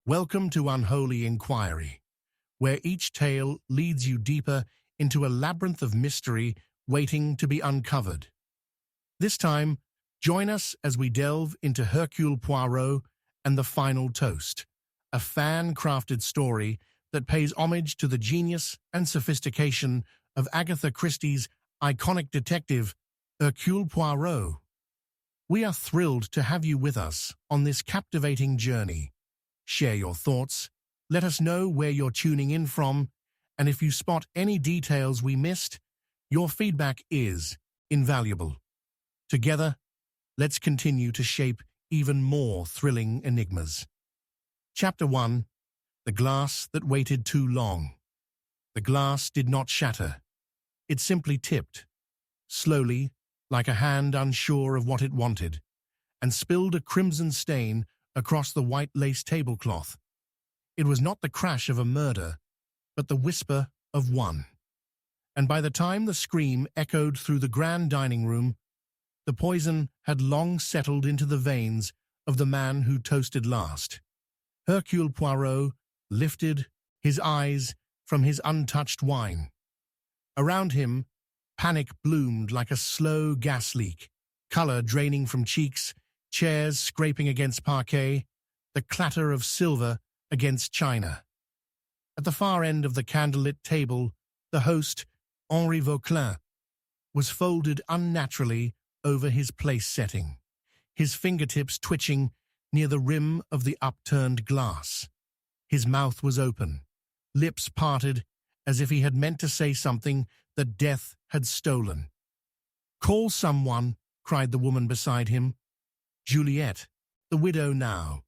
Welcome to Unholy Inquiry, where each tale leads you deeper into a labyrinth of mystery waiting to be uncovered. This time, join us as we delve into Hercule Poirot and the Final Toast, a fan-crafted story that pays homage to the genius and sophistication of Agatha Christie's iconic detective, Hercule Poirot. We are thrilled to have you with us on this captivating journey. Share your thoughts, let us know where you're tuning in from, and if you spot any details we missed, your feedback is invaluable. Together, let's continue to shape even more thrilling enigmas. Chapter 1. The Glass That Waited Too Long. The glass did not shatter. It simply tipped, slowly, like a hand unsure of what it wanted, and spilled a crimson stain across the white lace tablecloth. It was not the crash of a murder, but the whisper of one. And by the time the scream echoed through the grand dining room, the poison had long settled into the veins of the man who toasted last. Hercule Poirot lifted his eyes from his untouched wine. Around him, panic bloomed like a slow gas leak, color draining from cheeks, chairs scraping against parquet, the clatter of silver against china. At the far end of the candlelit table, the host, Henri Vauquelin, was folded unnaturally over his place setting, his fingertips twitching near the rim of the upturned glass. His mouth was open, lips parted, as if he had meant to say something that death had stolen. "Call someone," cried the woman beside him. "Juliet, the widow now."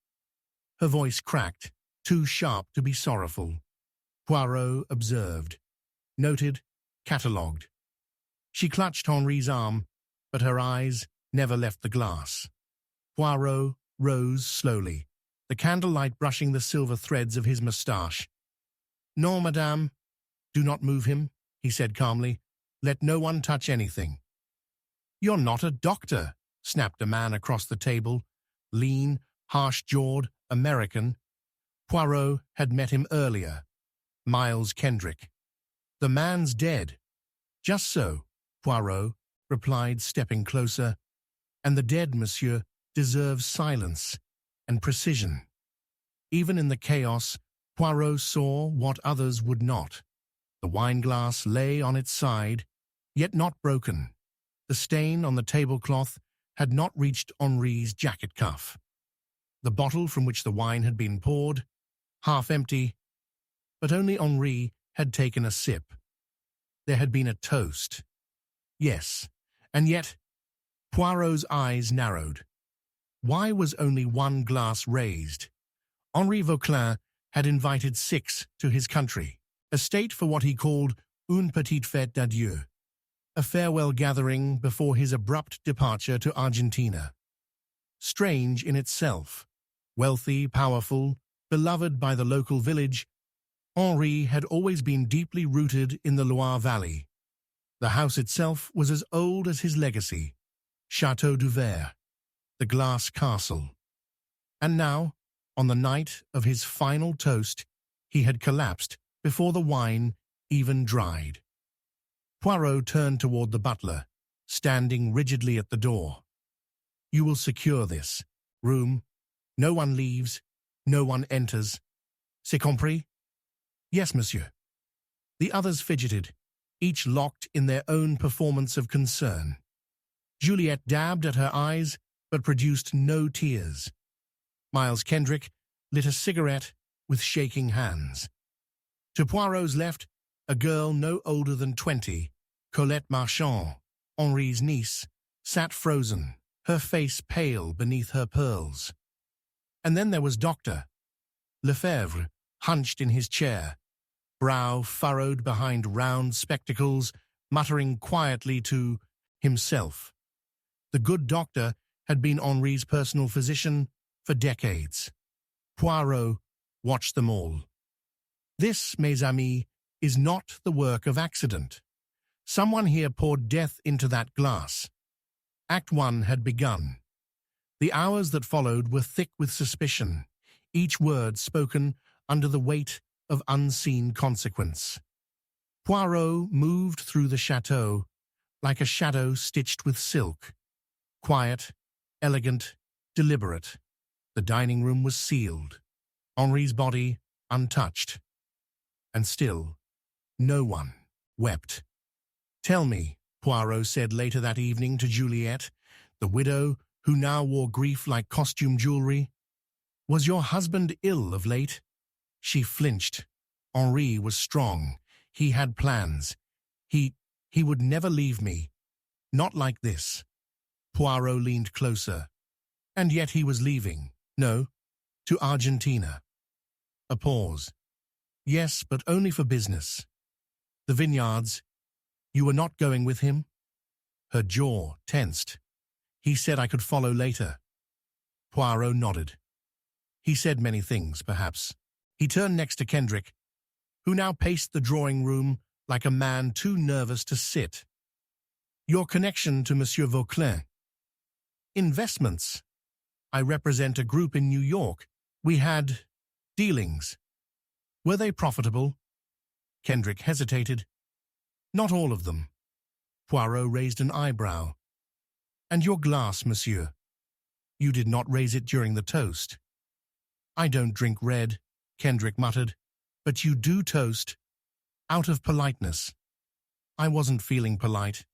Her voice cracked, too sharp to be sorrowful. Poirot observed, noted, catalogued. She clutched Henri's arm, but her eyes never left the glass. Poirot rose slowly, the candlelight brushing the silver threads of his moustache. "Non, madame. Do not move him," he said calmly. "Let no one touch anything." "You're not a doctor," snapped a man across the table, lean, harsh-jawed, American. Poirot had met him earlier, Miles Kendrick. "The man's dead." "Just so," Poirot replied, stepping closer. "And the dead, monsieur, deserves silence and precision." Even in the chaos, Poirot saw what others would not. The wineglass lay on its side, yet not broken. The stain on the tablecloth had not reached Henri's jacket cuff. The bottle from which the wine had been poured, half empty, but only Henri had taken a sip. There had been a toast. Yes, and yet Poirot's eyes narrowed. Why was only one glass raised? Henri Vauquelin had invited 6 to his country, a state for what he called une petite fête d'adieu, a farewell gathering before his abrupt departure to Argentina. Strange in itself. Wealthy, powerful, beloved by the local village, Henri had always been deeply rooted in the Loire Valley. The house itself was as old as his legacy, Château du Verre, the glass castle. And now, on the night of his final toast, he had collapsed before the wine even dried. Poirot turned toward the butler, standing rigidly at the door. "You will secure this room. No one leaves, no one enters. C'est compris?" "Yes, monsieur." The others fidgeted, each locked in their own performance of concern. Juliet dabbed at her eyes, but produced no tears. Miles Kendrick lit a cigarette with shaking hands. To Poirot's left, a girl no older than 20, Colette Marchand, Henri's niece, sat frozen, her face pale beneath her pearls. And then there was Dr. Lefebvre, hunched in his chair, brow furrowed behind round spectacles, muttering quietly to himself. The good doctor had been Henri's personal physician for decades. Poirot watched them all. This, mes amis, is not the work of accident. Someone here poured death into that glass. Act 1 had begun. The hours that followed were thick with suspicion, each word spoken under the weight of unseen consequence. Poirot moved through the chateau like a shadow stitched with silk. Quiet, elegant, deliberate. The dining room was sealed, Henri's body untouched. And still, no one wept. "Tell me," Poirot said later that evening to Juliet, the widow who now wore grief like costume jewelry, "was your husband ill of late?" She flinched. Henri was strong. He had plans. He would never leave me. Not like this. Poirot leaned closer. And yet he was leaving. No, to Argentina. A pause. "Yes, but only for business." "The vineyards. You were not going with him?" Her jaw tensed. "He said I could follow later." Poirot nodded. He said many things, perhaps. He turned next to Kendrick, who now paced the drawing room like a man too nervous to sit. "Your connection to Monsieur Vauquelin." "Investments. I represent a group in New York. We had dealings. Were they profitable?" Kendrick hesitated. "Not all of them." Poirot raised an eyebrow. "And your glass, monsieur? You did not raise it during the toast." "I don't drink red," Kendrick muttered. "But you do toast. Out of politeness." "I wasn't feeling polite."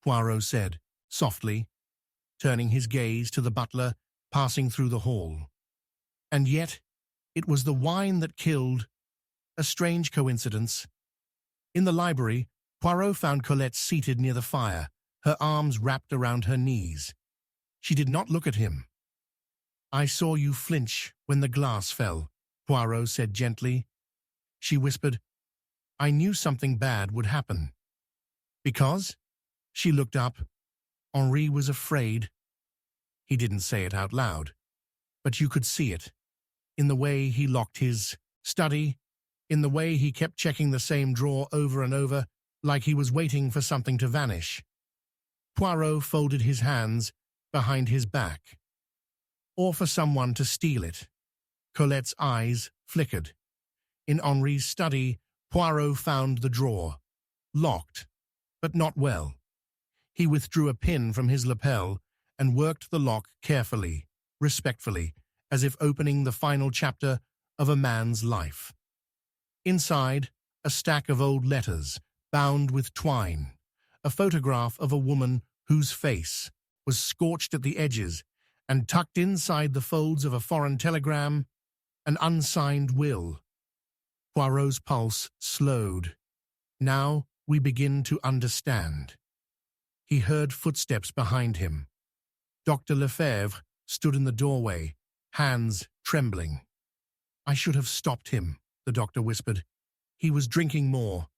Poirot said, softly, turning his gaze to the butler passing through the hall. "And yet, it was the wine that killed. A strange coincidence." In the library, Poirot found Colette seated near the fire, her arms wrapped around her knees. She did not look at him. "I saw you flinch when the glass fell," Poirot said gently. She whispered, "I knew something bad would happen." "Because?" She looked up. Henri was afraid. He didn't say it out loud, but you could see it. In the way he locked his study, in the way he kept checking the same drawer over and over, like he was waiting for something to vanish. Poirot folded his hands behind his back. Or for someone to steal it. Colette's eyes flickered. In Henri's study, Poirot found the drawer. Locked, but not well. He withdrew a pin from his lapel and worked the lock carefully, respectfully, as if opening the final chapter of a man's life. Inside, a stack of old letters, bound with twine, a photograph of a woman whose face was scorched at the edges, and tucked inside the folds of a foreign telegram, an unsigned will. Poirot's pulse slowed. Now we begin to understand. He heard footsteps behind him. Dr. Lefebvre stood in the doorway, hands trembling. "I should have stopped him," the doctor whispered. "He was drinking more.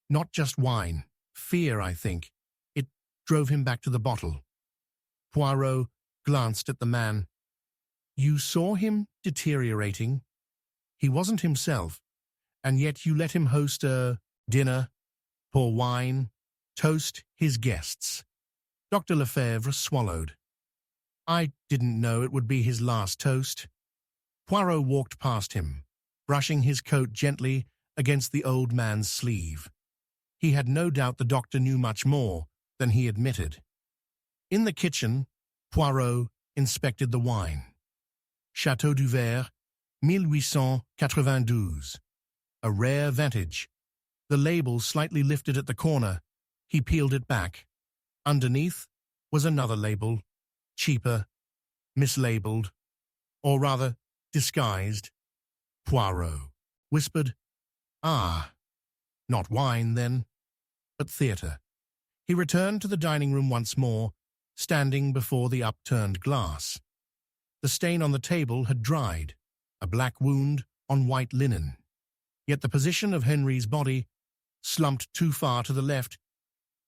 Not just wine. Fear, I think. It drove him back to the bottle." Poirot glanced at the man. "You saw him deteriorating. He wasn't himself, and yet you let him host a dinner, pour wine, toast his guests." Dr. Lefebvre swallowed. "I didn't know it would be his last toast." Poirot walked past him, brushing his coat gently against the old man's sleeve. He had no doubt the doctor knew much more than he admitted. In the kitchen, Poirot inspected the wine. Chateau du Vert, 1892. A rare vintage. The label slightly lifted at the corner. He peeled it back. Underneath was another label, cheaper, mislabeled, or rather, disguised. Poirot whispered, "Ah, not wine, then, but theatre." He returned to the dining room once more, standing before the upturned glass. The stain on the table had dried, a black wound on white linen. Yet the position of Henri's body, slumped too far to the left,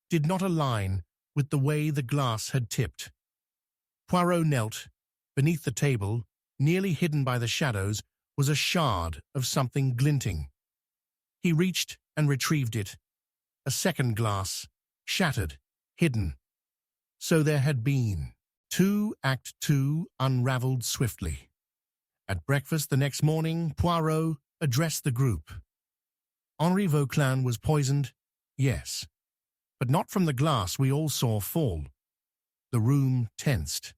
did not align with the way the glass had tipped. Poirot knelt. Beneath the table, nearly hidden by the shadows, was a shard of something glinting. He reached and retrieved it. A second glass, shattered, hidden. So there had been. Act 2 unraveled swiftly. At breakfast the next morning, Poirot addressed the group. Henri Vauquelin was poisoned, yes, but not from the glass we all saw fall. The room tensed.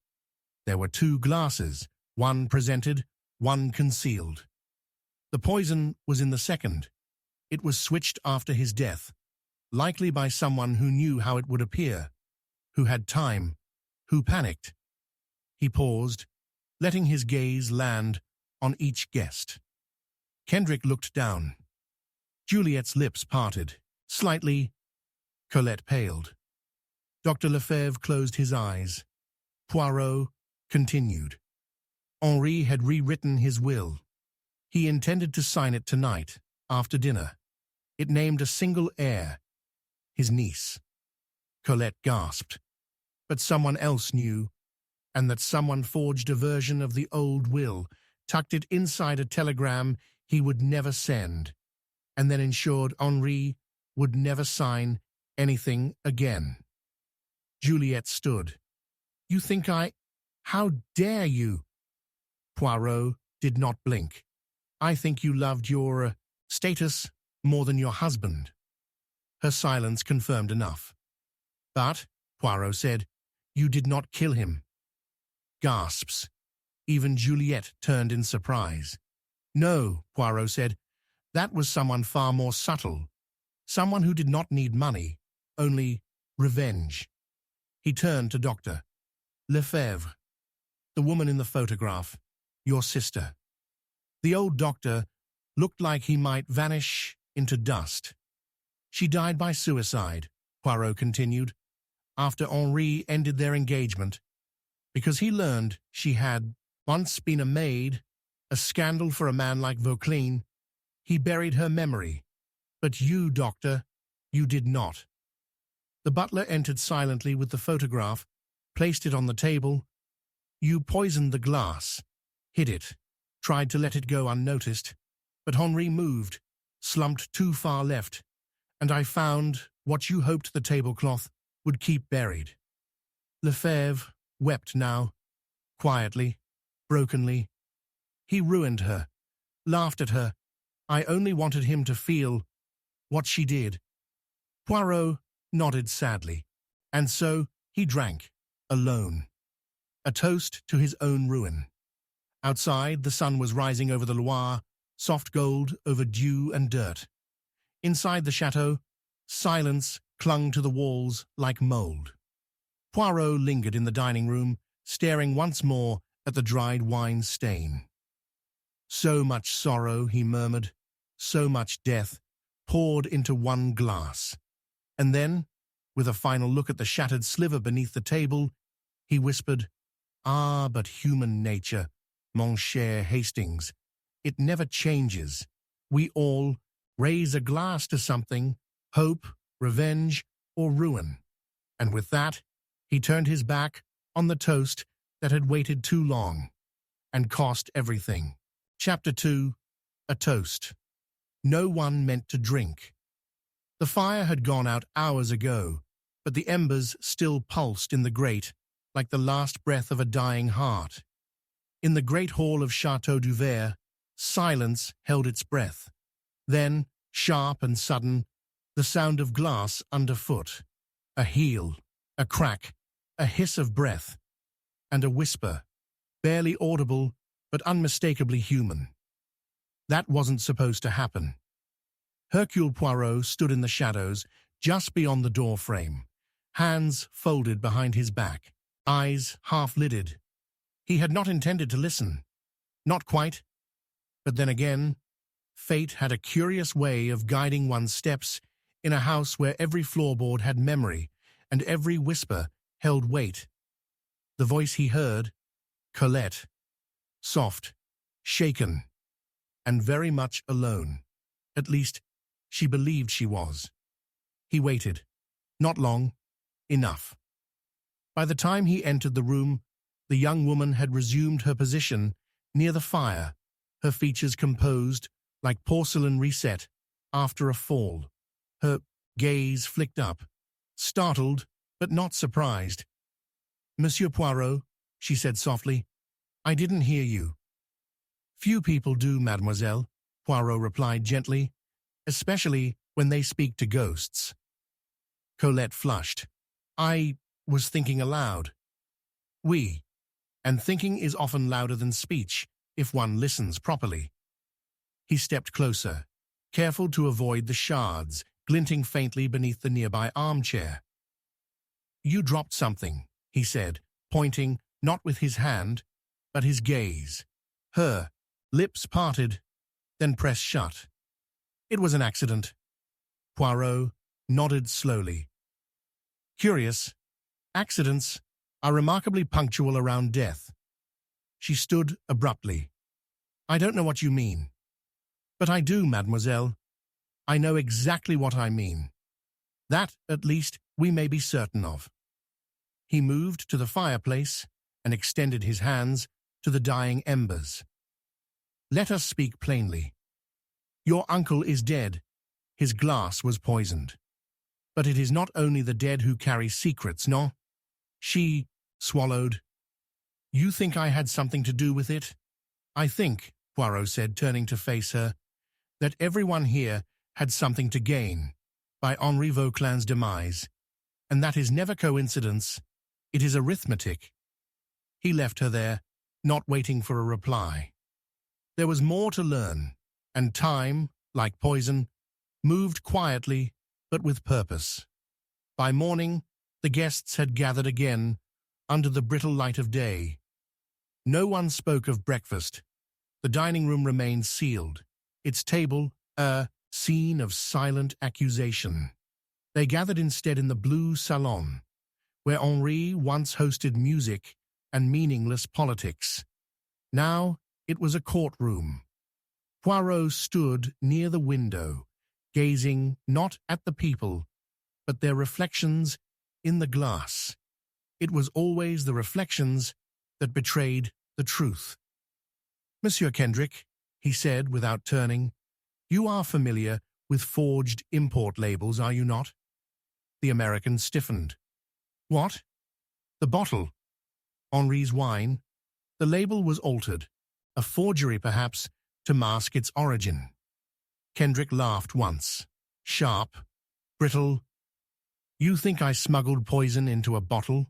There were two glasses, one presented, one concealed. The poison was in the second. It was switched after his death, likely by someone who knew how it would appear, who had time, who panicked. He paused, letting his gaze land on each guest. Kendrick looked down. Juliet's lips parted. Slightly, Colette paled. Dr. Lefebvre closed his eyes. Poirot continued. Henri had rewritten his will. He intended to sign it tonight, after dinner. It named a single heir, his niece. Colette gasped. But someone else knew, and that someone forged a version of the old will, tucked it inside a telegram he would never send, and then ensured Henri would never sign anything again. Juliet stood. "You think I— How dare you?" Poirot did not blink. "I think you loved your status more than your husband." Her silence confirmed enough. "But," Poirot said, "you did not kill him." Gasps. Even Juliet turned in surprise. "No," Poirot said, "that was someone far more subtle. Someone who did not need money, only revenge." He turned to Dr. Lefebvre. "The woman in the photograph, your sister." The old doctor looked like he might vanish into dust. "She died by suicide," Poirot continued, "after Henri ended their engagement, because he learned she had once been a maid, a scandal for a man like Vauquelin. He buried her memory. But you, doctor, you did not." The butler entered silently with the photograph, placed it on the table. "You poisoned the glass, hid it, tried to let it go unnoticed, but Henri moved, slumped too far left, and I found what you hoped the tablecloth would keep buried." Lefebvre wept now, quietly, brokenly. "He ruined her, laughed at her. I only wanted him to feel what she did." Poirot nodded sadly, and so he drank, alone. A toast to his own ruin. Outside, the sun was rising over the Loire, soft gold over dew and dirt. Inside the chateau, silence clung to the walls like mold. Poirot lingered in the dining room, staring once more at the dried wine stain. "So much sorrow," he murmured, "so much death, poured into one glass." And then, with a final look at the shattered sliver beneath the table, he whispered, "Ah, but human nature, mon cher Hastings, it never changes. We all raise a glass to something, hope, revenge, or ruin." And with that, he turned his back on the toast that had waited too long and cost everything. Chapter 2. A Toast. No one meant to drink. The fire had gone out hours ago, but the embers still pulsed in the grate like the last breath of a dying heart. In the great hall of Chateau du Verre, silence held its breath. Then, sharp and sudden, the sound of glass underfoot. A heel, a crack, a hiss of breath, and a whisper, barely audible but unmistakably human. That wasn't supposed to happen. Hercule Poirot stood in the shadows, just beyond the door frame, hands folded behind his back, eyes half-lidded. He had not intended to listen. Not quite. But then again, fate had a curious way of guiding one's steps in a house where every floorboard had memory and every whisper held weight. The voice he heard, Colette, soft, shaken, and very much alone. At least, she believed she was. He waited. Not long. Enough. By the time he entered the room, the young woman had resumed her position near the fire, her features composed like porcelain reset after a fall. Her gaze flicked up, startled but not surprised. "Monsieur Poirot," she said softly, "I didn't hear you." Few people do, mademoiselle, Poirot replied gently, especially when they speak to ghosts. Colette flushed. I was thinking aloud. Oui, and thinking is often louder than speech if one listens properly. He stepped closer, careful to avoid the shards glinting faintly beneath the nearby armchair. You dropped something, he said, pointing not with his hand, but his gaze. Her lips parted, then pressed shut. It was an accident. Poirot nodded slowly. Curious, accidents are remarkably punctual around death. She stood abruptly. I don't know what you mean. But I do, mademoiselle. I know exactly what I mean. That, at least, we may be certain of. He moved to the fireplace and extended his hands to the dying embers. Let us speak plainly. Your uncle is dead. His glass was poisoned. But it is not only the dead who carry secrets, no? She swallowed. You think I had something to do with it? I think, Poirot said, turning to face her, that everyone here had something to gain by Henri Vauquelin's demise, and that is never coincidence, it is arithmetic. He left her there, not waiting for a reply. There was more to learn, and time, like poison, moved quietly but with purpose. By morning, the guests had gathered again under the brittle light of day. No one spoke of breakfast. The dining room remained sealed, its table a scene of silent accusation. They gathered instead in the blue salon, where Henri once hosted music and meaningless politics. Now it was a courtroom. Poirot stood near the window, gazing not at the people, but their reflections in the glass. It was always the reflections that betrayed the truth. Monsieur Kendrick, he said without turning, you are familiar with forged import labels, are you not? The American stiffened. What? The bottle. Henri's wine. The label was altered, a forgery perhaps, to mask its origin. Kendrick laughed once. Sharp, brittle. You think I smuggled poison into a bottle?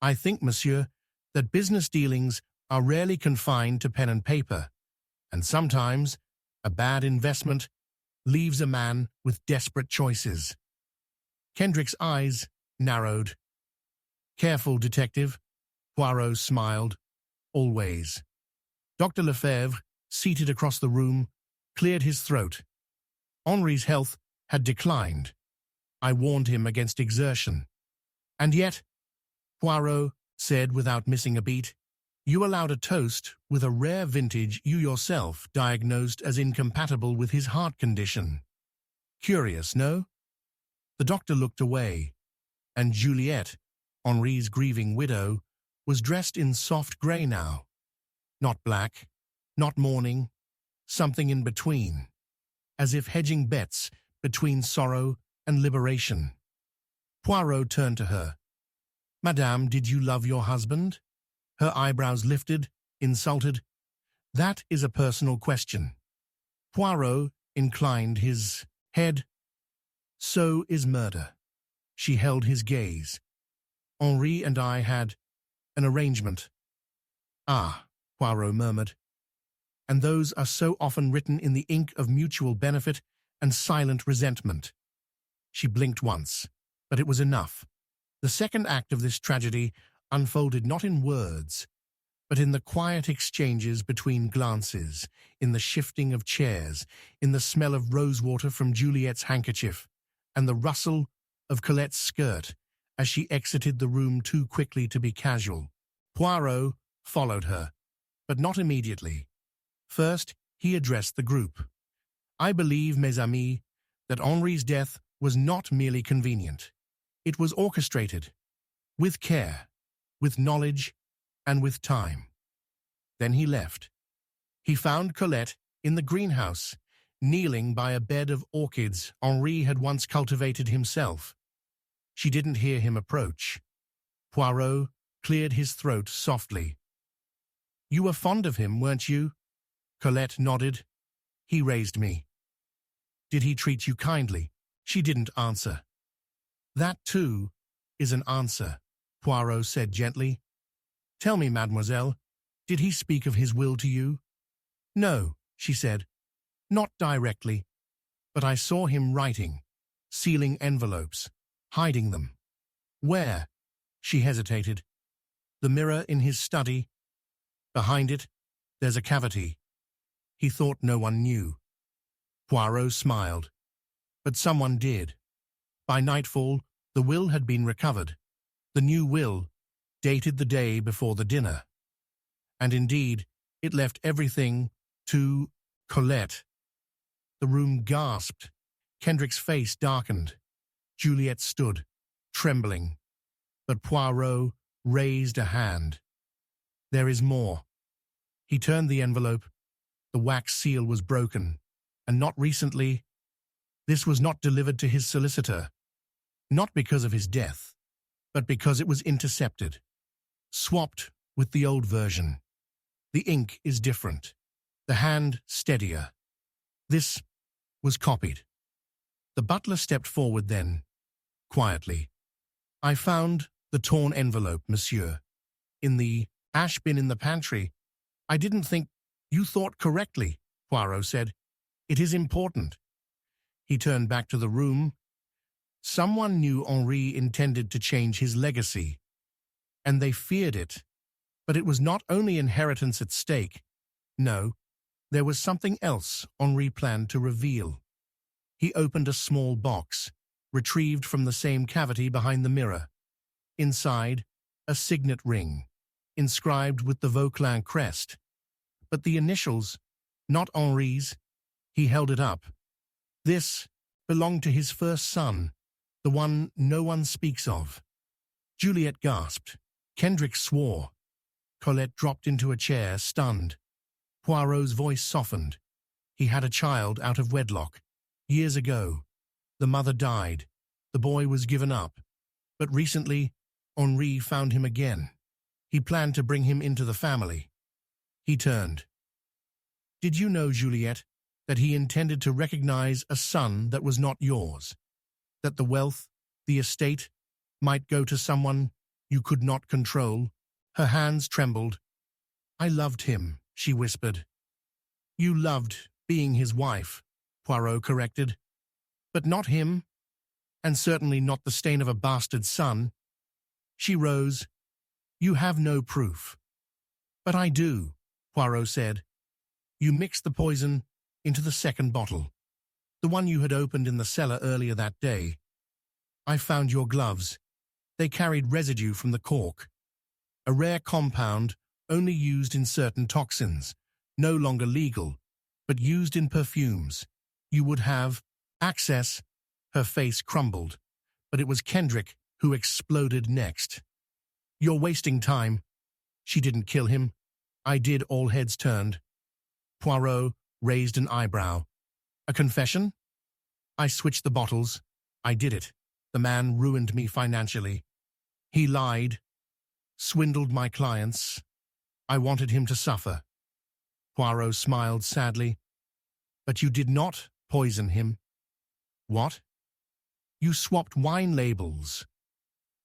I think, monsieur, that business dealings are rarely confined to pen and paper, and sometimes a bad investment leaves a man with desperate choices. Kendrick's eyes narrowed. Careful, detective. Poirot smiled. Always. Dr. Lefebvre, seated across the room, cleared his throat. Henri's health had declined. I warned him against exertion. And yet, Poirot said without missing a beat, you allowed a toast with a rare vintage you yourself diagnosed as incompatible with his heart condition. Curious, no? The doctor looked away, and Juliette, Henri's grieving widow, was dressed in soft grey now. Not black, not mourning, something in between, as if hedging bets between sorrow and liberation. Poirot turned to her. Madame, did you love your husband? Her eyebrows lifted, insulted. That is a personal question. Poirot inclined his head. So is murder. She held his gaze. Henri and I had an arrangement. Ah, Poirot murmured. And those are so often written in the ink of mutual benefit and silent resentment. She blinked once, but it was enough. The second act of this tragedy unfolded not in words, but in the quiet exchanges between glances, in the shifting of chairs, in the smell of rosewater from Juliet's handkerchief, and the rustle of Colette's skirt as she exited the room too quickly to be casual. Poirot followed her, but not immediately. First, he addressed the group. I believe, mes amis, that Henri's death was not merely convenient. It was orchestrated, with care, with knowledge, and with time. Then he left. He found Colette in the greenhouse, kneeling by a bed of orchids Henri had once cultivated himself. She didn't hear him approach. Poirot cleared his throat softly. You were fond of him, weren't you? Colette nodded. He raised me. Did he treat you kindly? She didn't answer. That, too, is an answer, Poirot said gently. Tell me, mademoiselle, did he speak of his will to you? No, she said. Not directly. But I saw him writing, sealing envelopes, hiding them. Where? She hesitated. The mirror in his study. Behind it, there's a cavity. He thought no one knew. Poirot smiled. But someone did. By nightfall, the will had been recovered. The new will, dated the day before the dinner. And indeed, it left everything to Colette. The room gasped. Kendrick's face darkened. Juliet stood, trembling. But Poirot raised a hand. There is more. He turned the envelope. The wax seal was broken, and not recently. This was not delivered to his solicitor, not because of his death, but because it was intercepted, swapped with the old version. The ink is different, the hand steadier. This was copied. The butler stepped forward then, quietly. I found the torn envelope, monsieur, in the ash bin in the pantry. I didn't think you thought correctly, Poirot said. It is important. He turned back to the room. Someone knew Henri intended to change his legacy, and they feared it. But it was not only inheritance at stake. No, there was something else Henri planned to reveal. He opened a small box, retrieved from the same cavity behind the mirror. Inside, a signet ring, inscribed with the Vauquelin crest. But the initials, not Henri's. He held it up. This belonged to his first son, the one no one speaks of. Juliet gasped. Kendrick swore. Colette dropped into a chair, stunned. Poirot's voice softened. He had a child out of wedlock. Years ago. The mother died. The boy was given up. But recently, Henri found him again. He planned to bring him into the family. He turned. Did you know, Juliet, that he intended to recognize a son that was not yours? That the wealth, the estate, might go to someone you could not control? Her hands trembled. I loved him, she whispered. You loved being his wife, Poirot corrected. But not him, and certainly not the stain of a bastard son. She rose. You have no proof. But I do, Poirot said. You mixed the poison into the second bottle, the one you had opened in the cellar earlier that day. I found your gloves. They carried residue from the cork, a rare compound only used in certain toxins, no longer legal, but used in perfumes. You would have access. Her face crumbled, but it was Kendrick who exploded next. You're wasting time. She didn't kill him. I did. All heads turned. Poirot raised an eyebrow. A confession? I switched the bottles. I did it. The man ruined me financially. He lied, swindled my clients. I wanted him to suffer. Poirot smiled sadly. But you did not poison him. What? You swapped wine labels.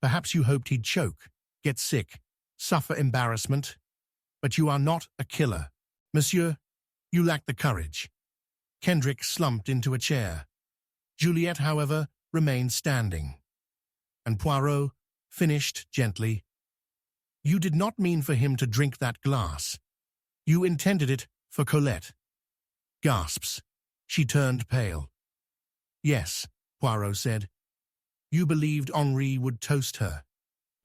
Perhaps you hoped he'd choke, get sick, suffer embarrassment. But you are not a killer. Monsieur, you lack the courage. Kendrick slumped into a chair. Juliet, however, remained standing. And Poirot finished gently. You did not mean for him to drink that glass. You intended it for Colette. Gasps. She turned pale. Yes, Poirot said. You believed Henri would toast her.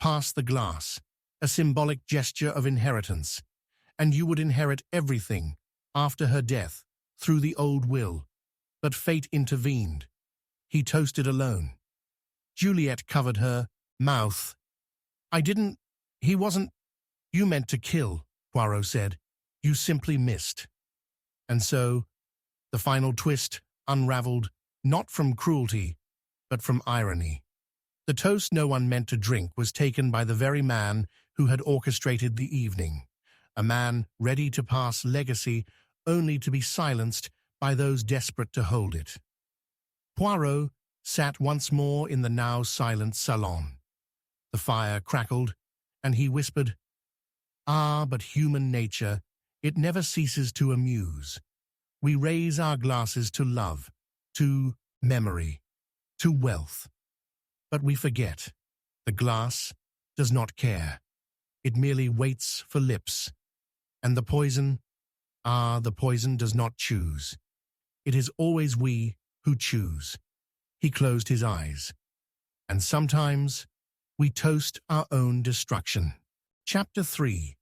Pass the glass, a symbolic gesture of inheritance, and you would inherit everything after her death through the old will. But fate intervened. He toasted alone. Juliet covered her mouth. He wasn't. You meant to kill, Poirot said. You simply missed. And so, the final twist unraveled, not from cruelty, but from irony. The toast no one meant to drink was taken by the very man who had orchestrated the evening, a man ready to pass legacy only to be silenced by those desperate to hold it. Poirot sat once more in the now silent salon. The fire crackled, and he whispered, "Ah, but human nature, it never ceases to amuse. We raise our glasses to love, to memory, to wealth. But we forget. The glass does not care. It merely waits for lips. And the poison, the poison does not choose. It is always we who choose." He closed his eyes. "And sometimes we toast our own destruction." Chapter 3.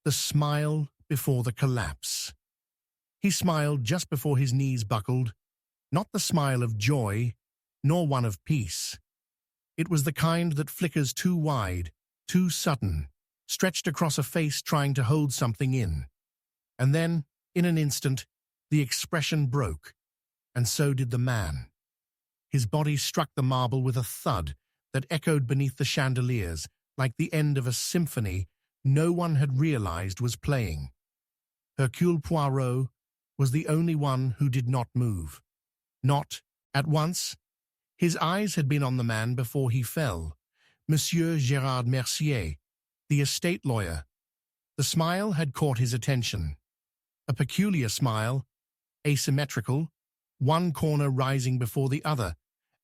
The Smile Before the Collapse. He smiled just before his knees buckled, not the smile of joy, nor one of peace. It was the kind that flickers too wide, too sudden, stretched across a face trying to hold something in. And then, in an instant, the expression broke, and so did the man. His body struck the marble with a thud that echoed beneath the chandeliers, like the end of a symphony no one had realized was playing. Hercule Poirot was the only one who did not move. Not at once. His eyes had been on the man before he fell, Monsieur Gérard Mercier, the estate lawyer. The smile had caught his attention. A peculiar smile, asymmetrical, one corner rising before the other,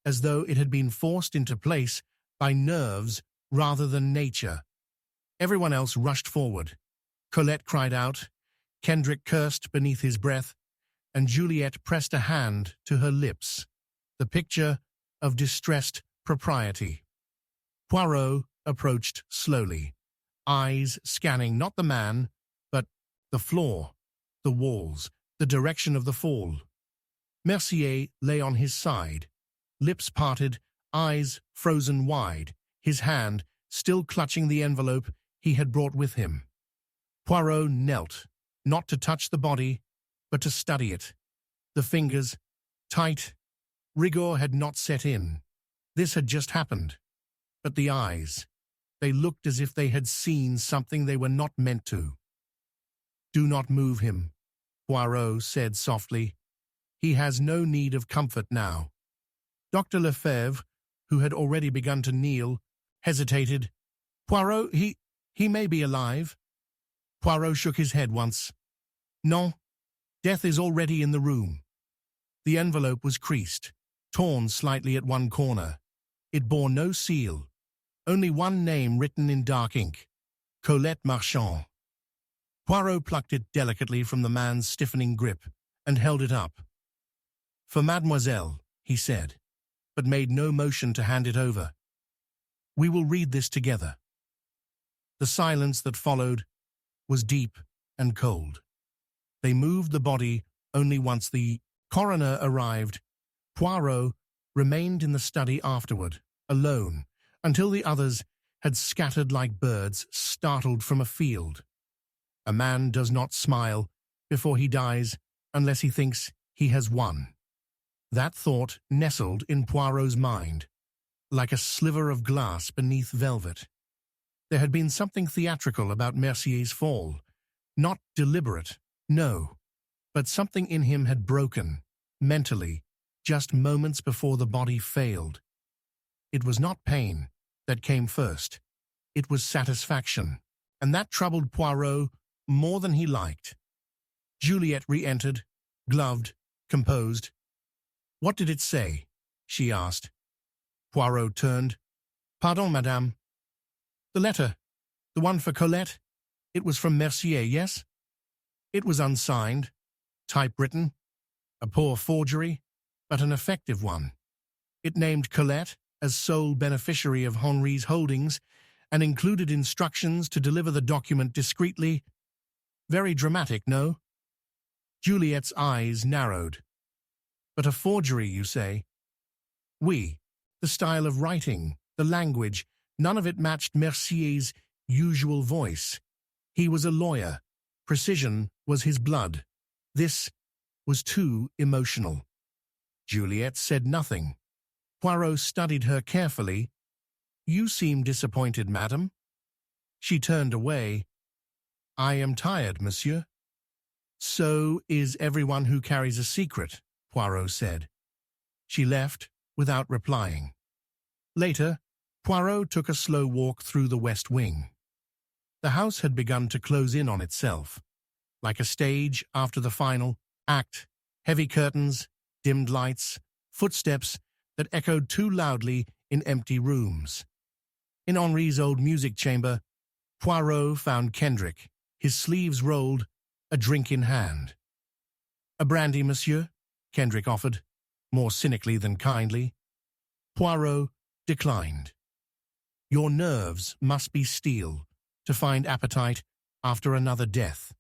as though it had been forced into place by nerves rather than nature. Everyone else rushed forward. Colette cried out, Kendrick cursed beneath his breath, and Juliet pressed a hand to her lips, the picture of distressed propriety. Poirot approached slowly, eyes scanning not the man, but the floor, the walls, the direction of the fall. Mercier lay on his side, lips parted, eyes frozen wide, his hand still clutching the envelope he had brought with him. Poirot knelt, not to touch the body, but to study it. The fingers, tight. Rigor had not set in. This had just happened. But the eyes, they looked as if they had seen something they were not meant to. "Do not move him," Poirot said softly. "He has no need of comfort now." Dr. Lefebvre, who had already begun to kneel, hesitated. "Poirot, he may be alive." Poirot shook his head once. "Non, death is already in the room." The envelope was creased, torn slightly at one corner. It bore no seal, only one name written in dark ink, Colette Marchand. Poirot plucked it delicately from the man's stiffening grip and held it up. "For Mademoiselle," he said, but made no motion to hand it over. "We will read this together." The silence that followed was deep and cold. They moved the body only once the coroner arrived. Poirot remained in the study afterward, alone, until the others had scattered like birds startled from a field. A man does not smile before he dies unless he thinks he has won. That thought nestled in Poirot's mind, like a sliver of glass beneath velvet. There had been something theatrical about Mercier's fall, not deliberate, no, but something in him had broken, mentally, just moments before the body failed. It was not pain that came first. It was satisfaction, and that troubled Poirot more than he liked. Juliet re-entered, gloved, composed. "What did it say?" she asked. Poirot turned. "Pardon, madame." "The letter, the one for Colette, it was from Mercier, yes?" "It was unsigned, typewritten, a poor forgery, but an effective one. It named Colette as sole beneficiary of Henri's holdings and included instructions to deliver the document discreetly. Very dramatic, no?" Juliet's eyes narrowed. "But a forgery, you say?" "Oui, the style of writing, the language, none of it matched Mercier's usual voice. He was a lawyer. Precision was his blood. This was too emotional." Juliet said nothing. Poirot studied her carefully. "You seem disappointed, madam." She turned away. "I am tired, monsieur." So is everyone who carries a secret, Poirot said. She left without replying. Later, Poirot took a slow walk through the West Wing. The house had begun to close in on itself, like a stage after the final act, heavy curtains, dimmed lights, footsteps that echoed too loudly in empty rooms. In Henri's old music chamber, Poirot found Kendrick, his sleeves rolled, a drink in hand. "A brandy, monsieur?" Kendrick offered, more cynically than kindly. Poirot declined. "Your nerves must be steel to find appetite after another death."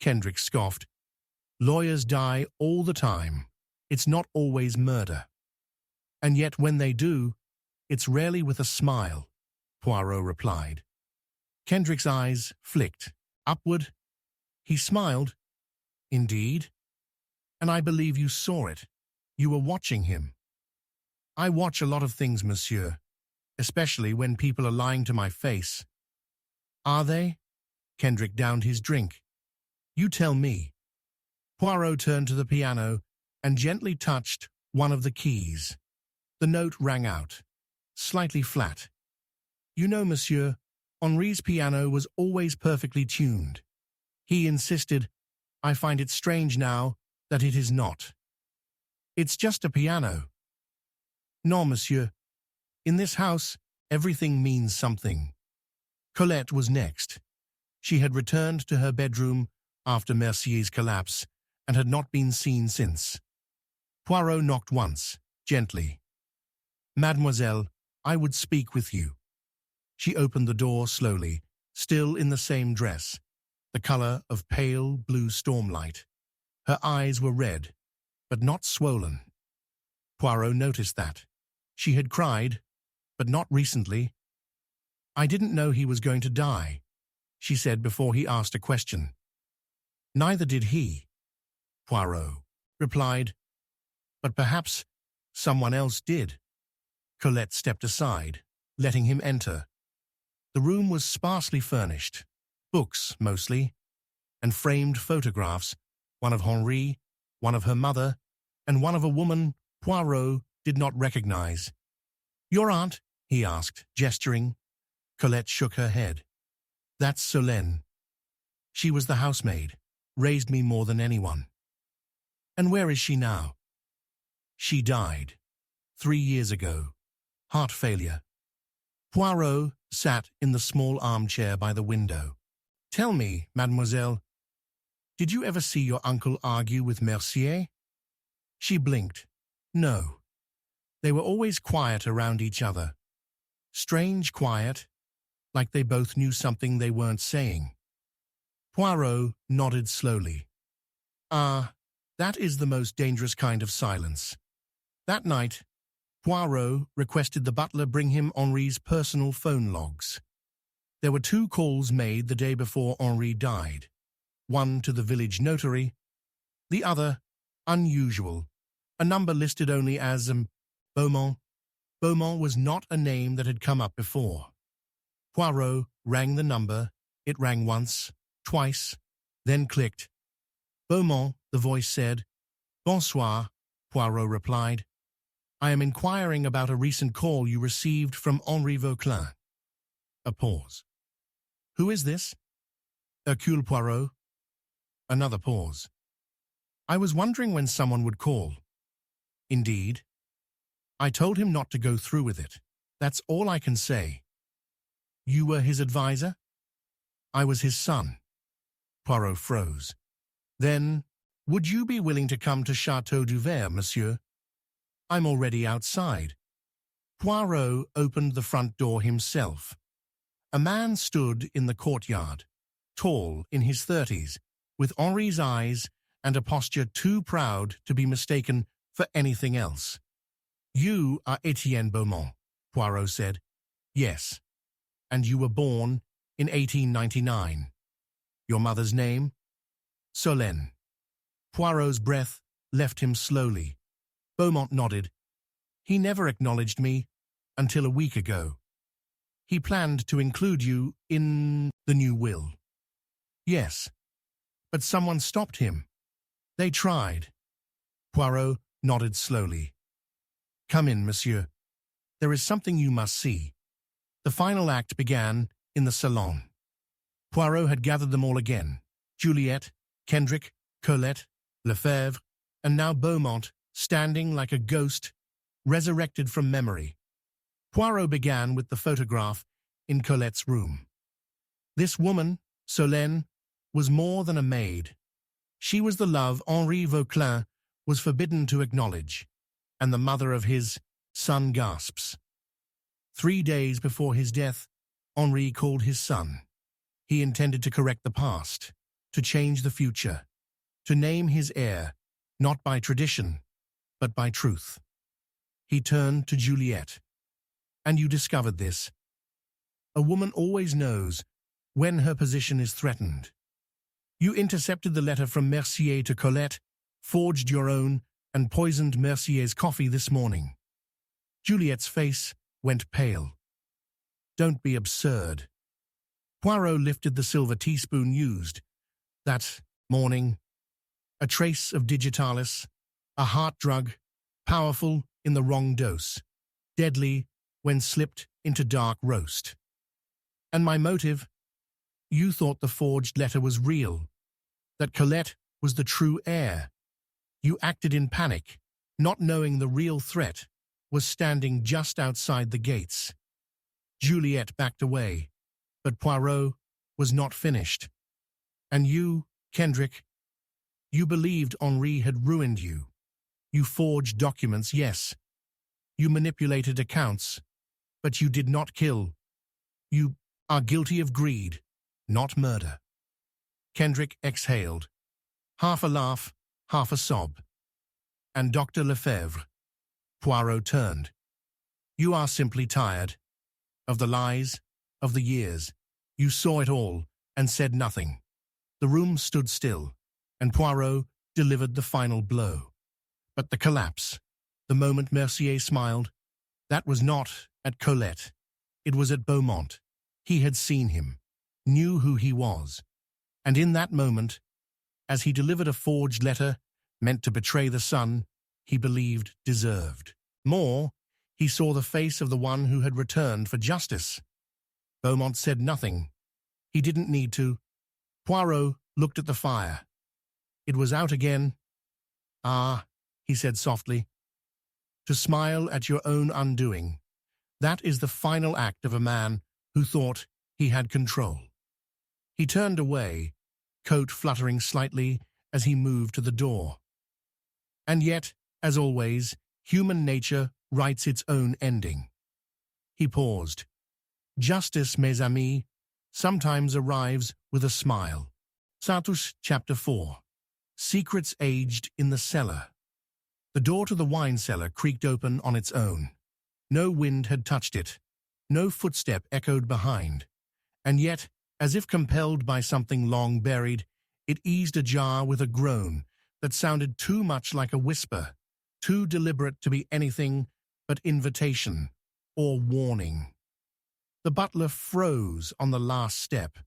Kendrick scoffed. "Lawyers die all the time. It's not always murder. And yet when they do, it's rarely with a smile," Poirot replied. Kendrick's eyes flicked upward. He smiled. "Indeed? And I believe you saw it. You were watching him." "I watch a lot of things, monsieur, especially when people are lying to my face." "Are they?" Kendrick downed his drink. "You tell me." Poirot turned to the piano and gently touched one of the keys. The note rang out, slightly flat. "You know, monsieur, Henri's piano was always perfectly tuned. He insisted, I find it strange now that it is not. It's just a piano." "Non, monsieur. In this house, everything means something." Colette was next. She had returned to her bedroom after Mercier's collapse and had not been seen since. Poirot knocked once, gently. "Mademoiselle, I would speak with you." She opened the door slowly, still in the same dress, the color of pale blue stormlight. Her eyes were red, but not swollen. Poirot noticed that. She had cried, but not recently. "I didn't know he was going to die," she said before he asked a question. "Neither did he," Poirot replied. "But perhaps someone else did." Colette stepped aside, letting him enter. The room was sparsely furnished, books mostly, and framed photographs, one of Henri, one of her mother, and one of a woman Poirot did not recognize. "Your aunt?" he asked, gesturing. Colette shook her head. "That's Solène. She was the housemaid, raised me more than anyone." "And where is she now?" "She died 3 years ago. Heart failure." Poirot sat in the small armchair by the window. "Tell me, mademoiselle, did you ever see your uncle argue with Mercier?" She blinked. "No. They were always quiet around each other. Strange quiet, like they both knew something they weren't saying." Poirot nodded slowly. "Ah, that is the most dangerous kind of silence." That night, Poirot requested the butler bring him Henri's personal phone logs. There were 2 calls made the day before Henri died, one to the village notary, the other, unusual, a number listed only as Beaumont. Beaumont was not a name that had come up before. Poirot rang the number. It rang once, twice, then clicked. "Beaumont," the voice said. "Bonsoir," Poirot replied. "I am inquiring about a recent call you received from Henri Vauquelin." A pause. "Who is this?" "Hercule Poirot." Another pause. "I was wondering when someone would call." "Indeed." "I told him not to go through with it. That's all I can say." "You were his advisor?" "I was his son." Poirot froze. "Then, would you be willing to come to Château du Ver, monsieur?" "I'm already outside." Poirot opened the front door himself. A man stood in the courtyard, tall, in his 30s, with Henri's eyes and a posture too proud to be mistaken for anything else. "You are Etienne Beaumont," Poirot said. "Yes. And you were born in 1899. Your mother's name?" "Solène." Poirot's breath left him slowly. Beaumont nodded. "He never acknowledged me until a week ago. He planned to include you in the new will." "Yes." But someone stopped him. They tried. Poirot nodded slowly. Come in, monsieur. There is something you must see. The final act began in the salon. Poirot had gathered them all again. Juliet, Kendrick, Colette, Lefebvre, and now Beaumont, standing like a ghost, resurrected from memory. Poirot began with the photograph in Colette's room. This woman, Solène, was more than a maid. She was the love Henri Vauquelin was forbidden to acknowledge, and the mother of his son gasps. 3 days before his death, Henri called his son. He intended to correct the past, to change the future, to name his heir, not by tradition, but by truth. He turned to Juliet. And you discovered this. A woman always knows when her position is threatened. You intercepted the letter from Mercier to Colette, forged your own, and poisoned Mercier's coffee this morning. Juliet's face went pale. Don't be absurd. Poirot lifted the silver teaspoon used that morning. A trace of digitalis, a heart drug, powerful in the wrong dose, deadly when slipped into dark roast. And my motive? You thought the forged letter was real, that Colette was the true heir. You acted in panic, not knowing the real threat was standing just outside the gates. Juliet backed away, but Poirot was not finished. And you, Kendrick, you believed Henri had ruined you. You forged documents, yes. You manipulated accounts, but you did not kill. You are guilty of greed, not murder. Kendrick exhaled, half a laugh, half a sob. And Dr. Lefebvre. Poirot turned. You are simply tired. Of the lies, of the years. You saw it all and said nothing. The room stood still, and Poirot delivered the final blow. But the collapse, the moment Mercier smiled, that was not at Colette. It was at Beaumont. He had seen him, knew who he was. And in that moment, as he delivered a forged letter meant to betray the son he believed deserved. More, he saw the face of the one who had returned for justice. Beaumont said nothing. He didn't need to. Poirot looked at the fire. It was out again. Ah, he said softly. To smile at your own undoing. That is the final act of a man who thought he had control. He turned away, coat fluttering slightly as he moved to the door. And yet, as always, human nature writes its own ending. He paused. Justice, mes amis, sometimes arrives with a smile. Satus, Chapter 4. Secrets aged in the cellar. The door to the wine cellar creaked open on its own. No wind had touched it. No footstep echoed behind. And yet, as if compelled by something long buried, it eased ajar with a groan that sounded too much like a whisper, too deliberate to be anything but invitation or warning. The butler froze on the last step,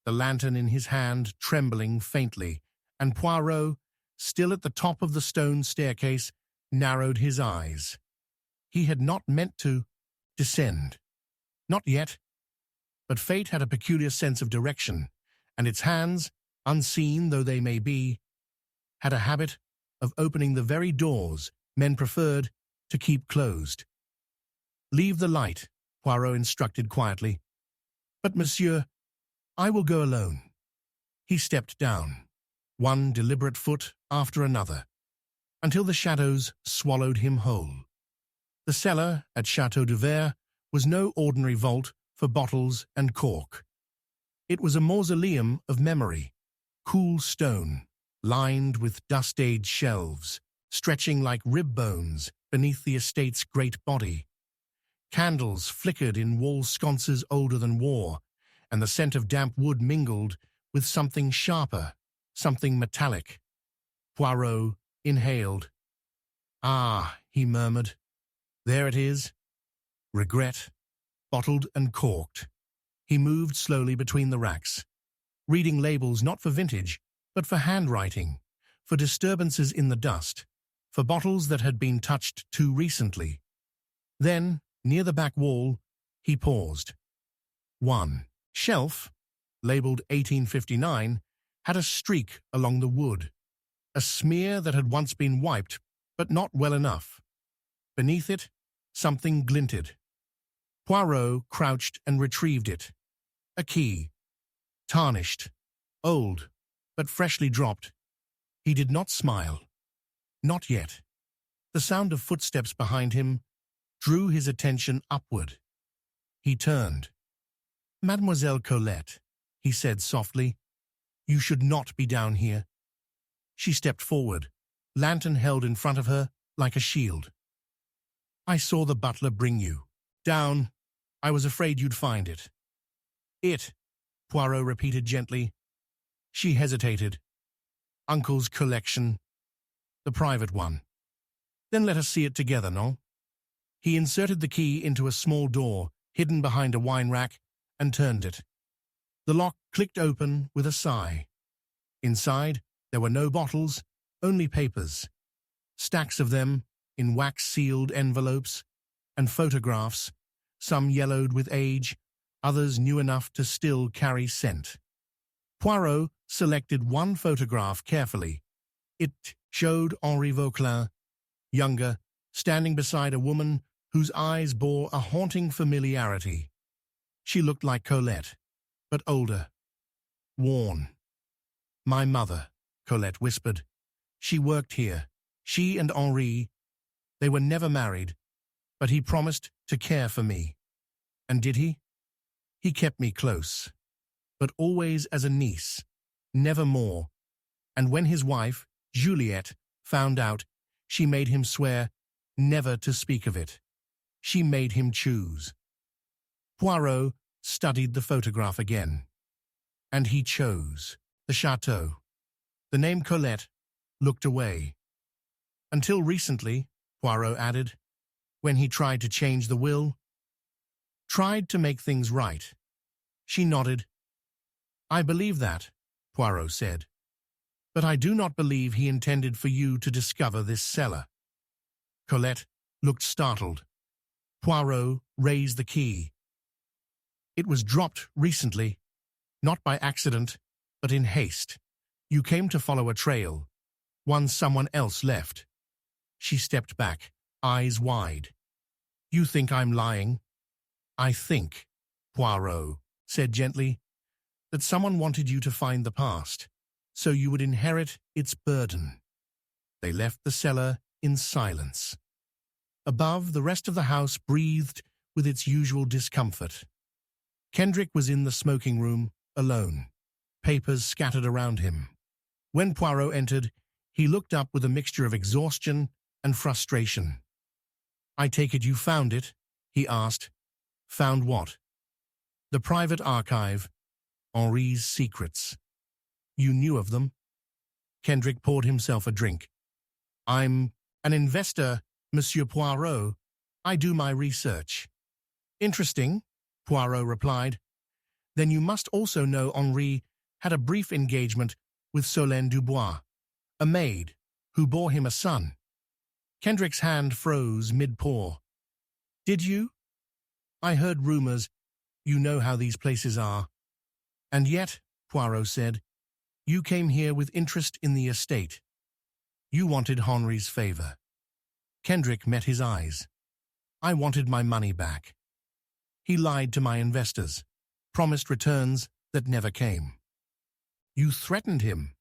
the lantern in his hand trembling faintly, and Poirot, still at the top of the stone staircase, narrowed his eyes. He had not meant to descend. Not yet. But fate had a peculiar sense of direction, and its hands, unseen though they may be, had a habit of opening the very doors men preferred to keep closed. Leave the light, Poirot instructed quietly. But, monsieur, I will go alone. He stepped down, one deliberate foot after another, until the shadows swallowed him whole. The cellar at Château du Verre was no ordinary vault for bottles and cork. It was a mausoleum of memory, cool stone, lined with dust-aged shelves, stretching like rib bones beneath the estate's great body. Candles flickered in wall sconces older than war, and the scent of damp wood mingled with something sharper, something metallic. Poirot inhaled. Ah, he murmured. There it is. Regret, bottled and corked. He moved slowly between the racks, reading labels not for vintage, but for handwriting, for disturbances in the dust, for bottles that had been touched too recently. Then, near the back wall, he paused. One shelf, labeled 1859, had a streak along the wood, a smear that had once been wiped, but not well enough. Beneath it, something glinted. Poirot crouched and retrieved it. A key. Tarnished. Old, but freshly dropped. He did not smile. Not yet. The sound of footsteps behind him drew his attention upward. He turned. "Mademoiselle Colette," he said softly, "you should not be down here." She stepped forward, lantern held in front of her like a shield. "I saw the butler bring you. Down. I was afraid you'd find it." "It," Poirot repeated gently. She hesitated. "Uncle's collection. The private one." "Then let us see it together, no?" He inserted the key into a small door hidden behind a wine rack and turned it. The lock clicked open with a sigh. Inside, there were no bottles, only papers. Stacks of them, in wax-sealed envelopes, and photographs, some yellowed with age, others new enough to still carry scent. Poirot selected one photograph carefully. It showed Henri Vauquelin, younger, standing beside a woman whose eyes bore a haunting familiarity. She looked like Colette, but older, worn. "My mother," Colette whispered. "She worked here. She and Henri. They were never married, but he promised to care for me. And did he? He kept me close, but always as a niece, never more. And when his wife, Juliette, found out, she made him swear never to speak of it. She made him choose." Poirot studied the photograph again. And he chose the chateau. The name Colette looked away. "Until recently," Poirot added, "when he tried to change the will. Tried to make things right." She nodded. "I believe that," Poirot said. "But I do not believe he intended for you to discover this cellar." Colette looked startled. Poirot raised the key. "It was dropped recently, not by accident, but in haste. You came to follow a trail, one someone else left." She stepped back, eyes wide. "You think I'm lying?" "I think," Poirot said gently, "that someone wanted you to find the past, so you would inherit its burden." They left the cellar in silence. Above, the rest of the house breathed with its usual discomfort. Kendrick was in the smoking room, alone, papers scattered around him. When Poirot entered, he looked up with a mixture of exhaustion and frustration. "I take it you found it?" he asked. "Found what?" "The private archive, Henri's secrets." "You knew of them?" Kendrick poured himself a drink. "I'm an investor, Monsieur Poirot. I do my research." "Interesting," Poirot replied. "Then you must also know Henri had a brief engagement with Solène Dubois, a maid, who bore him a son." Kendrick's hand froze mid-pour. "Did you?" "I heard rumors. You know how these places are." "And yet," Poirot said, "you came here with interest in the estate. You wanted Henri's favor." Kendrick met his eyes. "I wanted my money back. He lied to my investors, promised returns that never came." "You threatened him."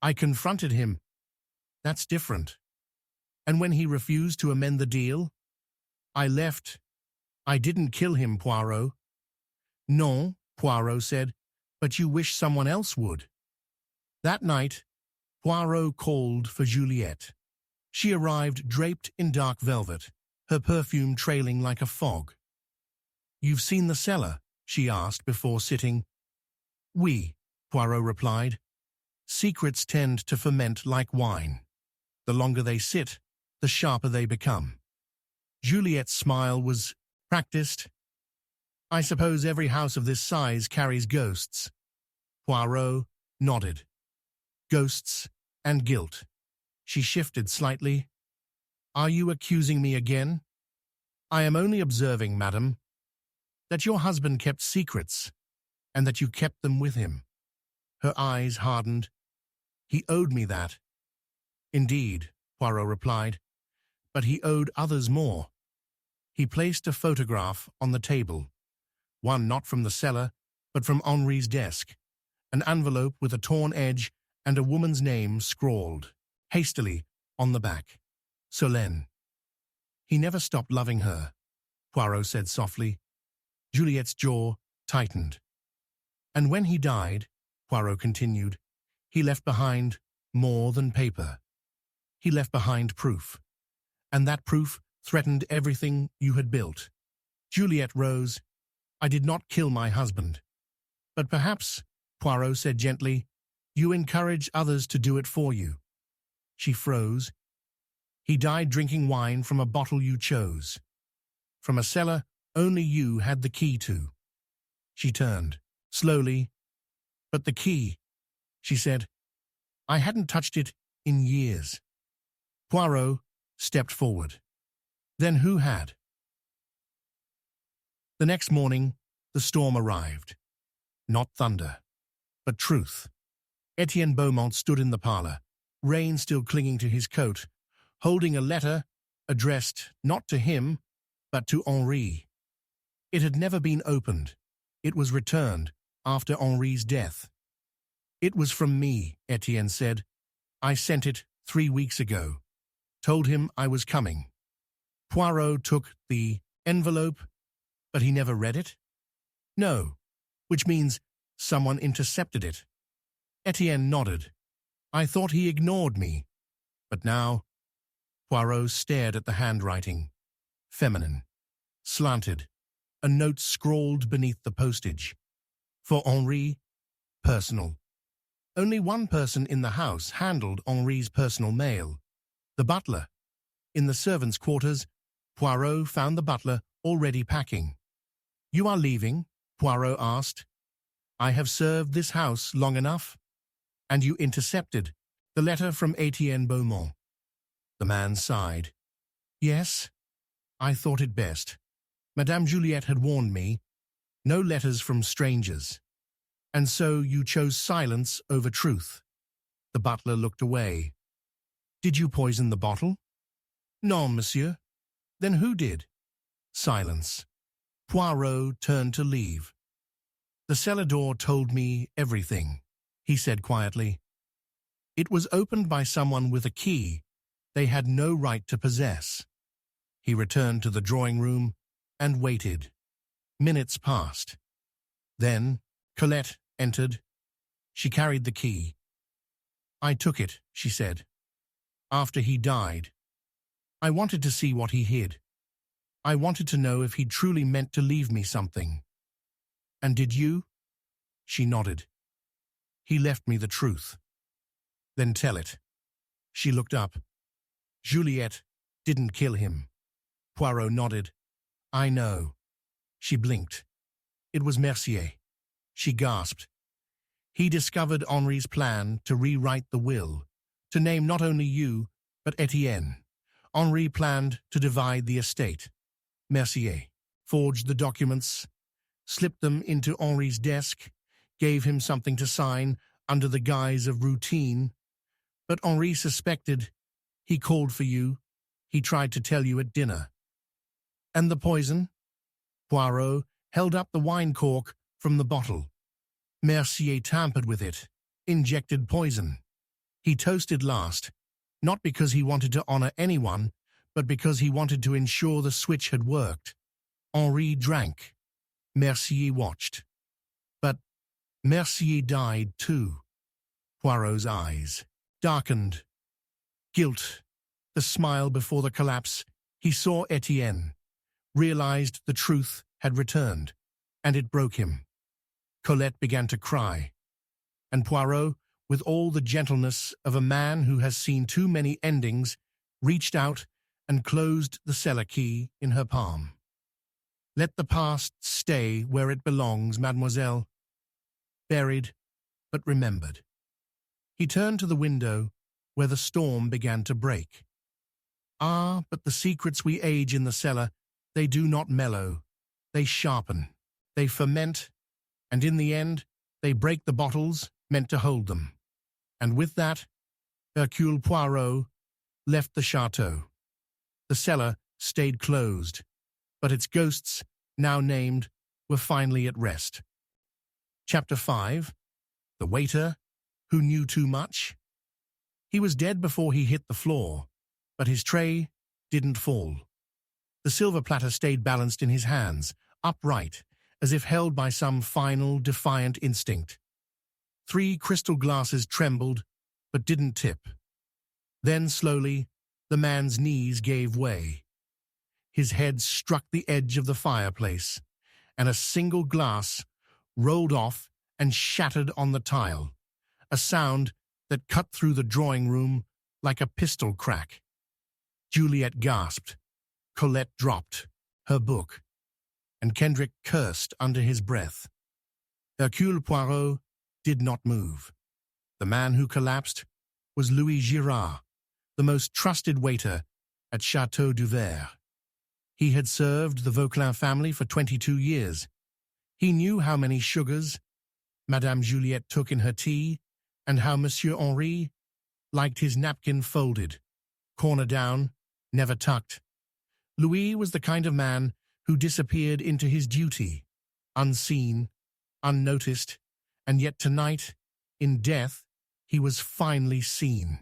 "I confronted him." "That's different." "And when he refused to amend the deal?" "I left." "I didn't kill him, Poirot." "No," Poirot said, "but you wish someone else would." That night, Poirot called for Juliette. She arrived draped in dark velvet, her perfume trailing like a fog. "You've seen the cellar?" she asked before sitting. "Oui," Poirot replied. "Secrets tend to ferment like wine. The longer they sit, the sharper they become." Juliette's smile was practiced. "I suppose every house of this size carries ghosts." Poirot nodded. ghosts, and guilt. She shifted slightly. Are you accusing me again? I am only observing, madam, that your husband kept secrets, and that you kept them with him. Her eyes hardened. He owed me that. Indeed, Poirot replied, but he owed others more. He placed a photograph on the table, one not from the cellar, but from Henri's desk, an envelope with a torn edge and a woman's name scrawled, hastily, on the back. Solène. He never stopped loving her, Poirot said softly. Juliet's jaw tightened. And when he died, Poirot continued, he left behind more than paper. He left behind proof. And that proof threatened everything you had built. Juliet rose. I did not kill my husband. But perhaps, Poirot said gently, you encourage others to do it for you. She froze. He died drinking wine from a bottle you chose. From a cellar only you had the key to. She turned, slowly. But the key, she said. I hadn't touched it in years. Poirot stepped forward. Then who had? The next morning, the storm arrived. Not thunder, but truth. Etienne Beaumont stood in the parlor, rain still clinging to his coat, holding a letter addressed not to him, but to Henri. It had never been opened. It was returned after Henri's death. It was from me, Etienne said. I sent it 3 weeks ago. Told him I was coming. Poirot took the envelope, but he never read it? No, which means someone intercepted it. Etienne nodded. I thought he ignored me. But now, Poirot stared at the handwriting. Feminine. Slanted. A note scrawled beneath the postage. For Henri, personal. Only one person in the house handled Henri's personal mail. The butler. In the servants' quarters, Poirot found the butler already packing. You are leaving? Poirot asked. I have served this house long enough. And you intercepted the letter from Etienne Beaumont. The man sighed. Yes, I thought it best. Madame Juliet had warned me. No letters from strangers. And so you chose silence over truth. The butler looked away. Did you poison the bottle? Non, monsieur. Then who did? Silence. Poirot turned to leave. The cellar door told me everything, he said quietly. It was opened by someone with a key they had no right to possess. He returned to the drawing room and waited. Minutes passed. Then Colette entered. She carried the key. I took it, she said. After he died. I wanted to see what he hid. I wanted to know if he truly meant to leave me something. And did you? She nodded. He left me the truth. Then tell it. She looked up. Juliet didn't kill him. Poirot nodded. I know. She blinked. It was Mercier. She gasped. He discovered Henri's plan to rewrite the will, to name not only you, but Etienne. Henri planned to divide the estate. Mercier forged the documents, slipped them into Henri's desk, gave him something to sign under the guise of routine. But Henri suspected. He called for you. He tried to tell you at dinner. And the poison? Poirot held up the wine cork from the bottle. Mercier tampered with it, injected poison. He toasted last, not because he wanted to honor anyone, but because he wanted to ensure the switch had worked. Henri drank. Mercier watched. But Mercier died too. Poirot's eyes darkened. Guilt. The smile before the collapse. He saw Etienne, realized the truth had returned, and it broke him. Colette began to cry, and Poirot, with all the gentleness of a man who has seen too many endings, reached out and closed the cellar key in her palm. Let the past stay where it belongs, mademoiselle. Buried, but remembered. He turned to the window, where the storm began to break. Ah, but the secrets we age in the cellar, they do not mellow. They sharpen, they ferment, and in the end, they break the bottles meant to hold them. And with that, Hercule Poirot left the chateau. The cellar stayed closed, but its ghosts, now named, were finally at rest. Chapter 5. The Waiter Who Knew Too Much. He was dead before he hit the floor, but his tray didn't fall. The silver platter stayed balanced in his hands, upright, as if held by some final, defiant instinct. 3 crystal glasses trembled, but didn't tip. Then, slowly, the man's knees gave way. His head struck the edge of the fireplace, and a single glass rolled off and shattered on the tile, a sound that cut through the drawing room like a pistol crack. Juliet gasped, Colette dropped her book, and Kendrick cursed under his breath. Hercule Poirot did not move. The man who collapsed was Louis Girard, the most trusted waiter at Chateau du Verre. He had served the Vauquelin family for 22 years. He knew how many sugars Madame Juliette took in her tea, and how Monsieur Henri liked his napkin folded, corner down, never tucked. Louis was the kind of man who disappeared into his duty, unseen, unnoticed, and yet tonight, in death, he was finally seen.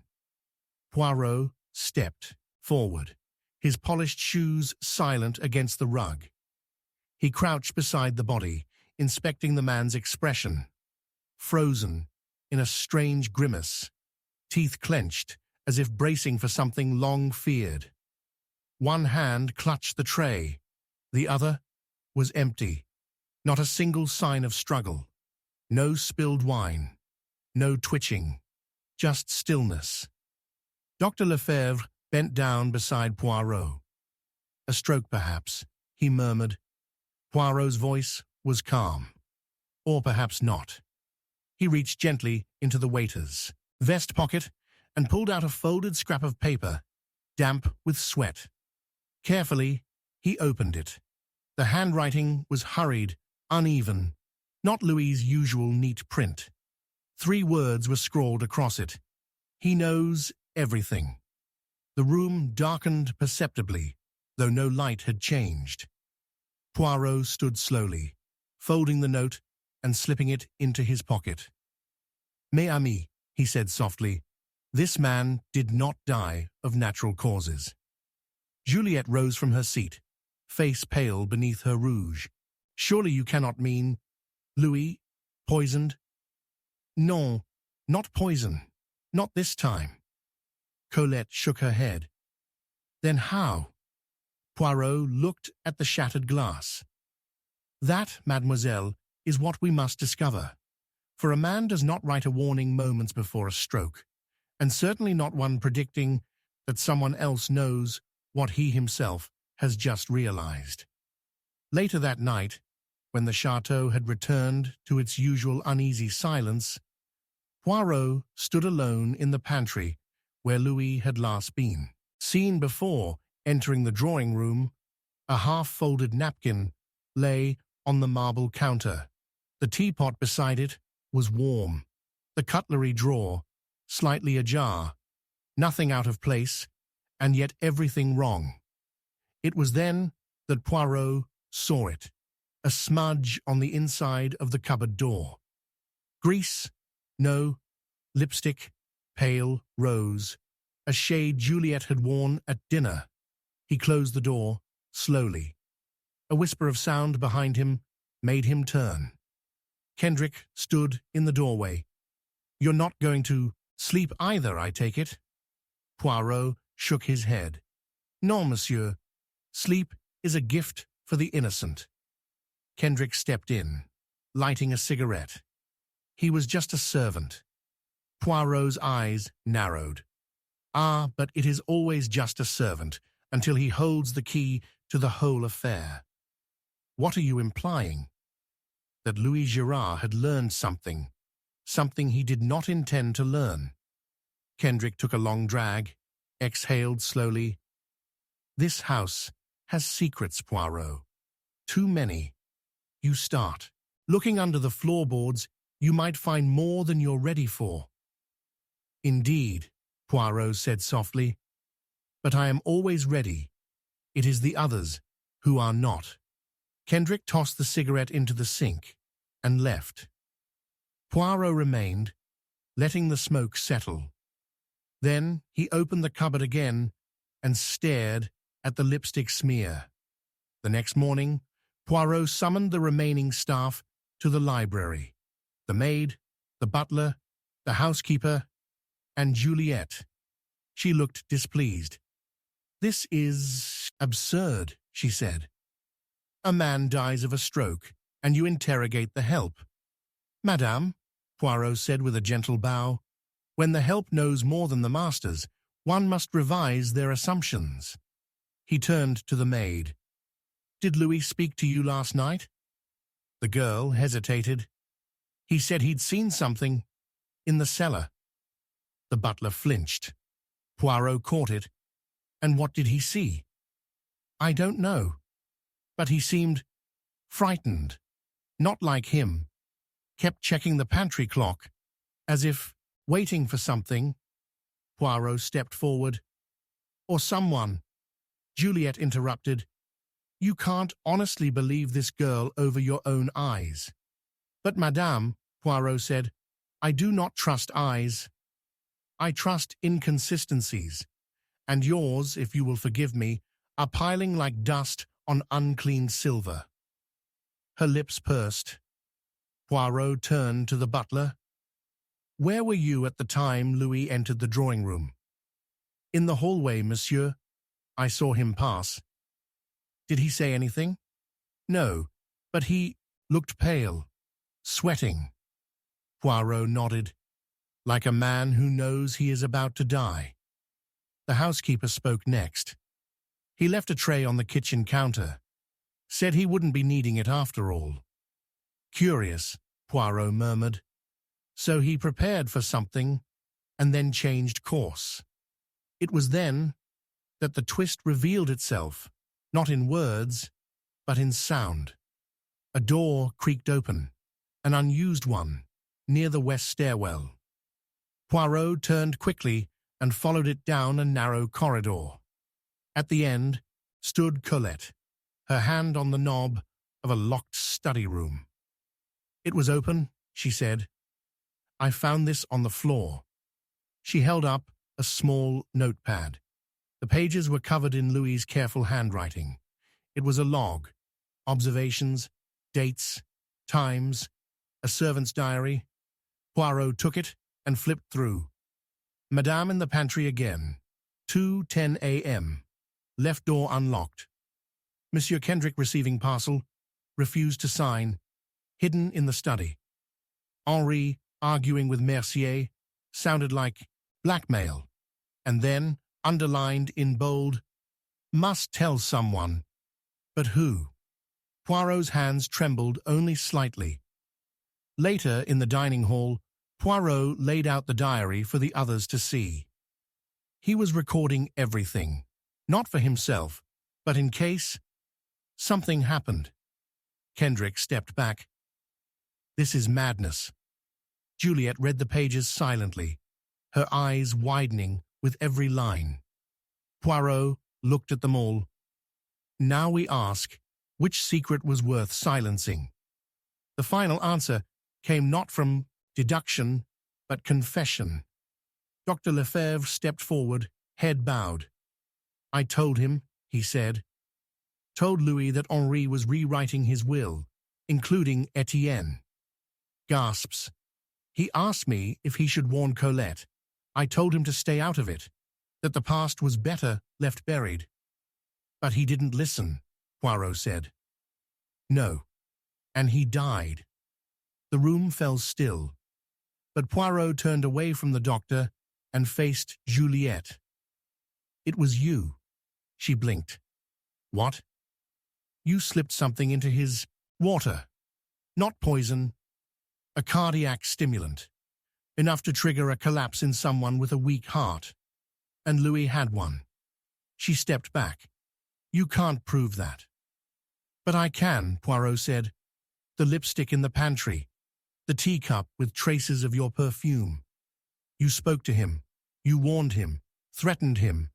Poirot stepped forward, his polished shoes silent against the rug. He crouched beside the body, inspecting the man's expression, frozen in a strange grimace, teeth clenched as if bracing for something long feared. One hand clutched the tray, the other was empty, not a single sign of struggle, no spilled wine, no twitching, just stillness. Dr. Lefebvre bent down beside Poirot. A stroke, perhaps, he murmured. Poirot's voice was calm. Or perhaps not. He reached gently into the waiter's vest pocket and pulled out a folded scrap of paper, damp with sweat. Carefully, he opened it. The handwriting was hurried, uneven, not Louis's usual neat print. 3 words were scrawled across it. He knows everything. The room darkened perceptibly, though no light had changed. Poirot stood slowly, folding the note and slipping it into his pocket. Mes amis, he said softly, this man did not die of natural causes. Juliet rose from her seat, face pale beneath her rouge. Surely you cannot mean Louis, poisoned? No, not poison. Not this time. Colette shook her head. Then how? Poirot looked at the shattered glass. That, mademoiselle, is what we must discover. For a man does not write a warning moments before a stroke, and certainly not one predicting that someone else knows what he himself has just realized. Later that night, when the chateau had returned to its usual uneasy silence, Poirot stood alone in the pantry where Louis had last been. Seen before entering the drawing room, a half-folded napkin lay on the marble counter. The teapot beside it was warm. The cutlery drawer slightly ajar. Nothing out of place, and yet everything wrong. It was then that Poirot saw it, a smudge on the inside of the cupboard door. Grease? No. Lipstick? Pale rose, a shade Juliet had worn at dinner. He closed the door, slowly. A whisper of sound behind him made him turn. Kendrick stood in the doorway. You're not going to sleep either, I take it? Poirot shook his head. Non, monsieur. Sleep is a gift for the innocent. Kendrick stepped in, lighting a cigarette. He was just a servant. Poirot's eyes narrowed. Ah, but it is always just a servant until he holds the key to the whole affair. What are you implying? That Louis Girard had learned something something he did not intend to learn. Kendrick took a long drag, exhaled slowly. This house has secrets, Poirot. Too many. You start. Looking under the floorboards, you might find more than you're ready for. Indeed, Poirot said softly, but I am always ready. It is the others who are not. Kendrick tossed the cigarette into the sink and left. Poirot remained, letting the smoke settle. Then he opened the cupboard again and stared at the lipstick smear. The next morning, Poirot summoned the remaining staff to the library. The maid, the butler, the housekeeper, and Juliet. She looked displeased. "This is absurd," she said. "A man dies of a stroke, and you interrogate the help." "Madame," Poirot said with a gentle bow, "when the help knows more than the masters, one must revise their assumptions." He turned to the maid. "Did Louis speak to you last night?" The girl hesitated. "He said he'd seen something in the cellar." The butler flinched. Poirot caught it. "And what did he see?" "I don't know. But he seemed frightened. Not like him. Kept checking the pantry clock, as if waiting for something." Poirot stepped forward. "Or someone." Juliet interrupted. "You can't honestly believe this girl over your own eyes." "But Madame," Poirot said, "I do not trust eyes. I trust inconsistencies, and yours, if you will forgive me, are piling like dust on unclean silver." Her lips pursed. Poirot turned to the butler. "Where were you at the time Louis entered the drawing room?" "In the hallway, monsieur. I saw him pass." "Did he say anything?" "No, but he looked pale, sweating." Poirot nodded, like a man who knows he is about to die. The housekeeper spoke next. "He left a tray on the kitchen counter. Said he wouldn't be needing it after all." "Curious," Poirot murmured. "So he prepared for something and then changed course." It was then that the twist revealed itself, not in words, but in sound. A door creaked open, an unused one, near the west stairwell. Poirot turned quickly and followed it down a narrow corridor. At the end stood Colette, her hand on the knob of a locked study room. "It was open," she said. "I found this on the floor." She held up a small notepad. The pages were covered in Louis's careful handwriting. It was a log, observations, dates, times, a servant's diary. Poirot took it and flipped through. "Madame in the pantry again. 2:10 a.m. Left door unlocked. Monsieur Kendrick receiving parcel. Refused to sign. Hidden in the study. Henri arguing with Mercier. Sounded like blackmail." And then, underlined in bold, "Must tell someone." But who? Poirot's hands trembled only slightly. Later, in the dining hall, Poirot laid out the diary for the others to see. He was recording everything, not for himself, but in case something happened. Kendrick stepped back. "This is madness." Juliet read the pages silently, her eyes widening with every line. Poirot looked at them all. "Now we ask, which secret was worth silencing?" The final answer came not from deduction, but confession. Dr. Lefebvre stepped forward, head bowed. "I told him," he said. "Told Louis that Henri was rewriting his will, including Etienne." Gasps. "He asked me if he should warn Colette. I told him to stay out of it, that the past was better left buried." "But he didn't listen," Poirot said. "No, and he died." The room fell still, but Poirot turned away from the doctor and faced Juliet. "It was you." She blinked. "What?" "You slipped something into his water. Not poison, a cardiac stimulant." enough to trigger a collapse in someone with a weak heart. And Louis had one. She stepped back. You can't prove that. But I can, Poirot said. The lipstick in the pantry. The teacup with traces of your perfume. You spoke to him. You warned him. Threatened him.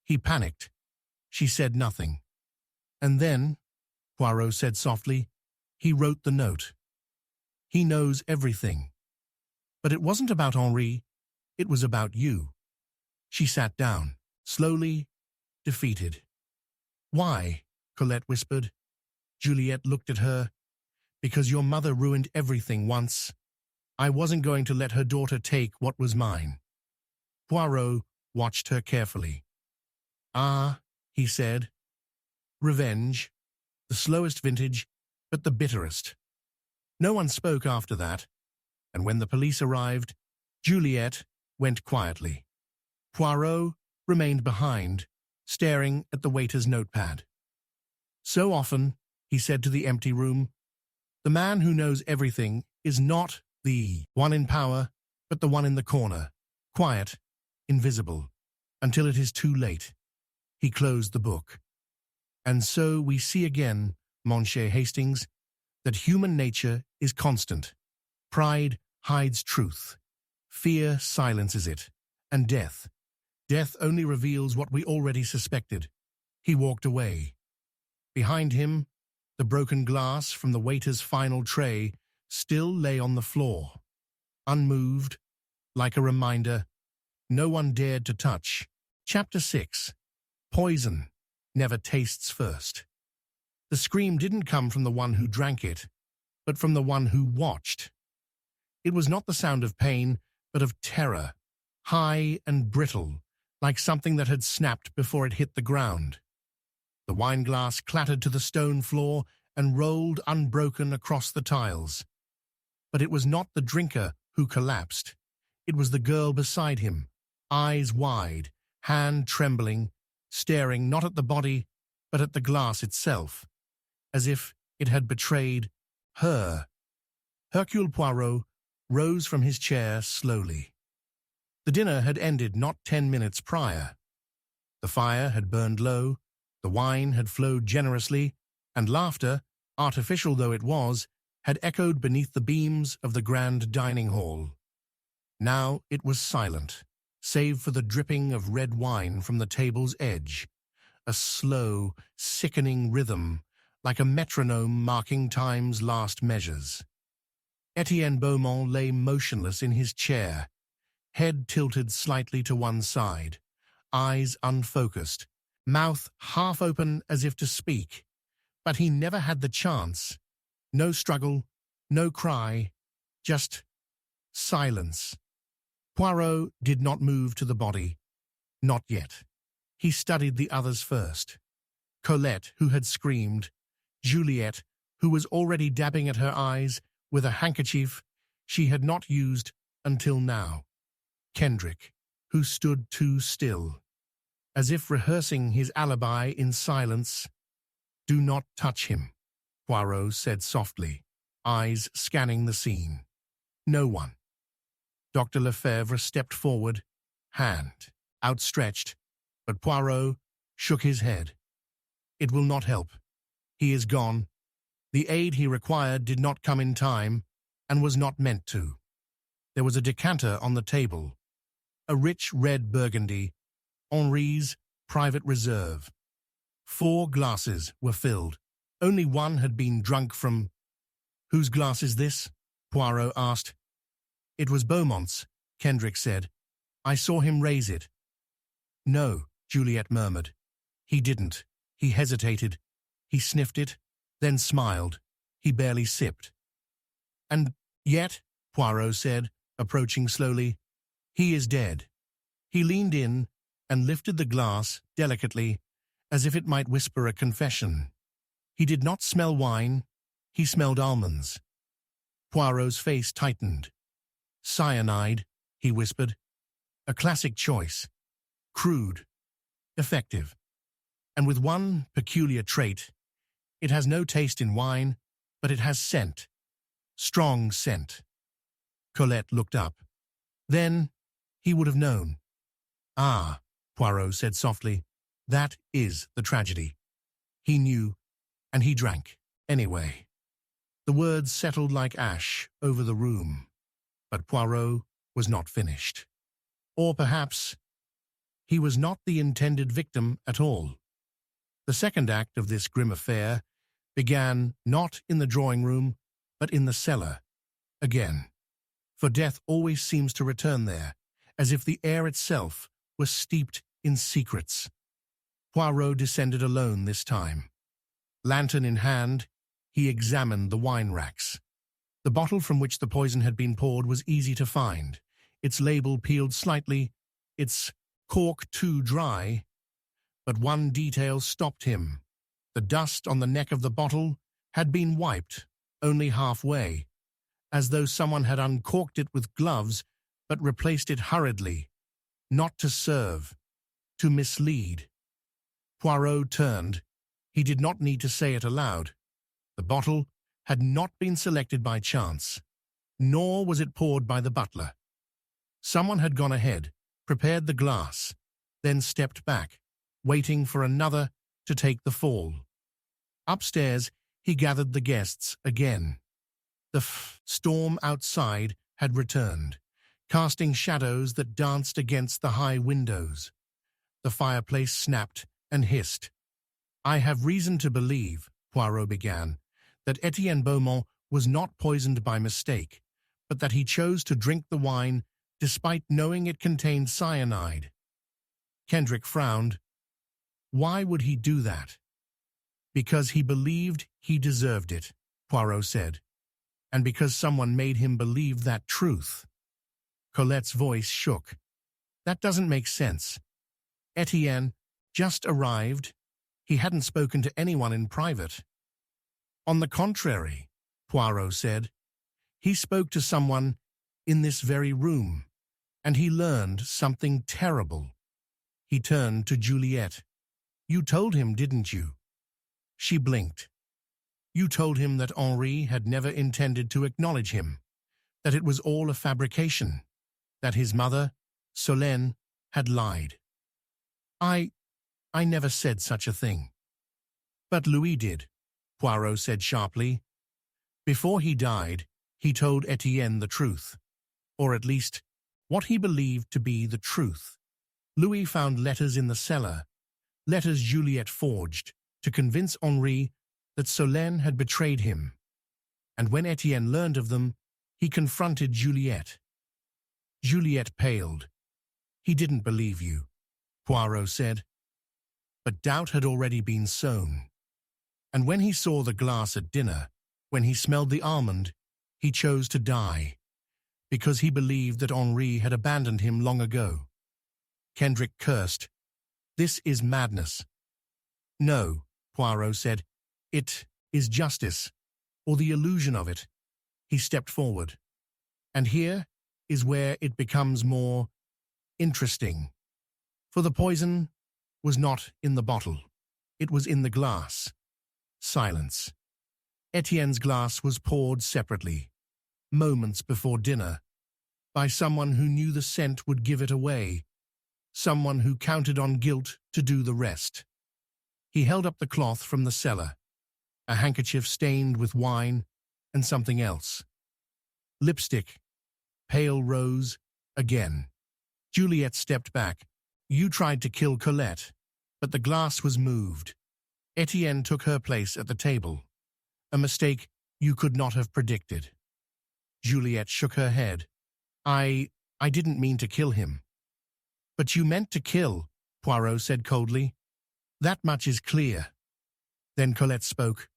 He panicked. She said nothing. And then, Poirot said softly, he wrote the note. He knows everything. But it wasn't about Henri. It was about you. She sat down, slowly, defeated. Why? Colette whispered. Juliet looked at her. Because your mother ruined everything once. I wasn't going to let her daughter take what was mine. Poirot watched her carefully. Ah, he said. Revenge. The slowest vintage, but the bitterest. No one spoke after that, and when the police arrived, Juliet went quietly. Poirot remained behind, staring at the waiter's notepad. So often, he said to the empty room, the man who knows everything is not the one in power, but the one in the corner, quiet, invisible, until it is too late. He closed the book. And so we see again, Monsieur Hastings, that human nature is constant. Pride hides truth. Fear silences it. And death. Death only reveals what we already suspected. He walked away. Behind him, the broken glass from the waiter's final tray still lay on the floor. Unmoved, like a reminder, no one dared to touch. Chapter 6. Poison never tastes first. The scream didn't come from the one who drank it, but from the one who watched. It was not the sound of pain, but of terror, high and brittle, like something that had snapped before it hit the ground. The wineglass clattered to the stone floor and rolled unbroken across the tiles. But it was not the drinker who collapsed. It was the girl beside him, eyes wide, hand trembling, staring not at the body, but at the glass itself, as if it had betrayed her. Hercule Poirot rose from his chair slowly. The dinner had ended not 10 minutes prior. The fire had burned low, the wine had flowed generously, and laughter, artificial though it was, had echoed beneath the beams of the grand dining hall. Now it was silent, save for the dripping of red wine from the table's edge, a slow, sickening rhythm, like a metronome marking time's last measures. Etienne Beaumont lay motionless in his chair, head tilted slightly to one side, eyes unfocused, mouth half open as if to speak. But he never had the chance. No struggle, no cry, just silence. Poirot did not move to the body. Not yet. He studied the others first. Colette, who had screamed, Juliet, who was already dabbing at her eyes with a handkerchief she had not used until now. Kendrick, who stood too still, as if rehearsing his alibi in silence. Do not touch him, Poirot said softly, eyes scanning the scene. No one. Dr. Lefebvre stepped forward, hand outstretched, but Poirot shook his head. It will not help. He is gone. The aid he required did not come in time, and was not meant to. There was a decanter on the table, a rich red burgundy, Henri's private reserve. 4 glasses were filled. Only one had been drunk from— Whose glass is this? Poirot asked. It was Beaumont's, Kendrick said. I saw him raise it. No, Juliet murmured. He didn't. He hesitated. He sniffed it, then smiled. He barely sipped. And yet, Poirot said, approaching slowly, he is dead. He leaned in and lifted the glass delicately, as if it might whisper a confession. He did not smell wine. He smelled almonds. Poirot's face tightened. Cyanide, he whispered. A classic choice. Crude. Effective. And with one peculiar trait. It has no taste in wine, but it has scent. Strong scent. Colette looked up. Then he would have known. Ah, Poirot said softly, that is the tragedy. He knew, and he drank anyway. The words settled like ash over the room, but Poirot was not finished. Or perhaps he was not the intended victim at all. The second act of this grim affair began not in the drawing room, but in the cellar, again. For death always seems to return there, as if the air itself was steeped in secrets. Poirot descended alone this time. Lantern in hand, he examined the wine racks. The bottle from which the poison had been poured was easy to find, its label peeled slightly, its cork too dry. But one detail stopped him. The dust on the neck of the bottle had been wiped only halfway, as though someone had uncorked it with gloves but replaced it hurriedly, not to serve, to mislead. Poirot turned. He did not need to say it aloud. The bottle had not been selected by chance, nor was it poured by the butler. Someone had gone ahead, prepared the glass, then stepped back, waiting for another to take the fall. Upstairs, he gathered the guests again. The storm outside had returned, casting shadows that danced against the high windows. The fireplace snapped and hissed. I have reason to believe, Poirot began, that Etienne Beaumont was not poisoned by mistake, but that he chose to drink the wine despite knowing it contained cyanide. Kendrick frowned. Why would he do that? Because he believed he deserved it, Poirot said, and because someone made him believe that truth. Colette's voice shook. That doesn't make sense. Etienne just arrived. He hadn't spoken to anyone in private. On the contrary, Poirot said, he spoke to someone in this very room, and he learned something terrible. He turned to Juliette. You told him, didn't you? She blinked. You told him that Henri had never intended to acknowledge him, that it was all a fabrication, that his mother, Solène, had lied. I never said such a thing. But Louis did, Poirot said sharply. Before he died, he told Etienne the truth, or at least what he believed to be the truth. Louis found letters in the cellar, letters Juliette forged, to convince Henri that Solène had betrayed him. And when Etienne learned of them, he confronted Juliette. Juliette paled. He didn't believe you, Poirot said. But doubt had already been sown. And when he saw the glass at dinner, when he smelled the almond, he chose to die, because he believed that Henri had abandoned him long ago. Kendrick cursed. This is madness. No, Poirot said. It is justice, or the illusion of it. He stepped forward. And here is where it becomes more interesting. For the poison was not in the bottle. It was in the glass. Silence. Etienne's glass was poured separately, moments before dinner, by someone who knew the scent would give it away, someone who counted on guilt to do the rest. He held up the cloth from the cellar, a handkerchief stained with wine and something else. Lipstick, pale rose, again. Juliette stepped back. You tried to kill Colette, but the glass was moved. Etienne took her place at the table, a mistake you could not have predicted. Juliette shook her head. I didn't mean to kill him. But you meant to kill, Poirot said coldly. That much is clear. Then Colette spoke.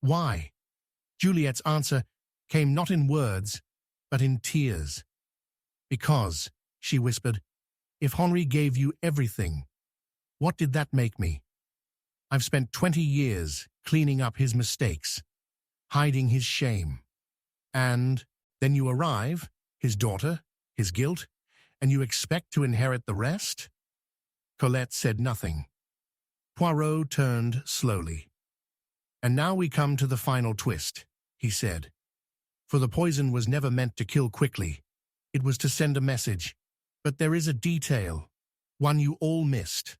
Why? Juliette's answer came not in words, but in tears. Because, she whispered, if Henri gave you everything, what did that make me? I've spent 20 years cleaning up his mistakes, hiding his shame. And then you arrive, his daughter, his guilt, and you expect to inherit the rest? Colette said nothing. Poirot turned slowly. And now we come to the final twist, he said. For the poison was never meant to kill quickly. It was to send a message. But there is a detail, one you all missed.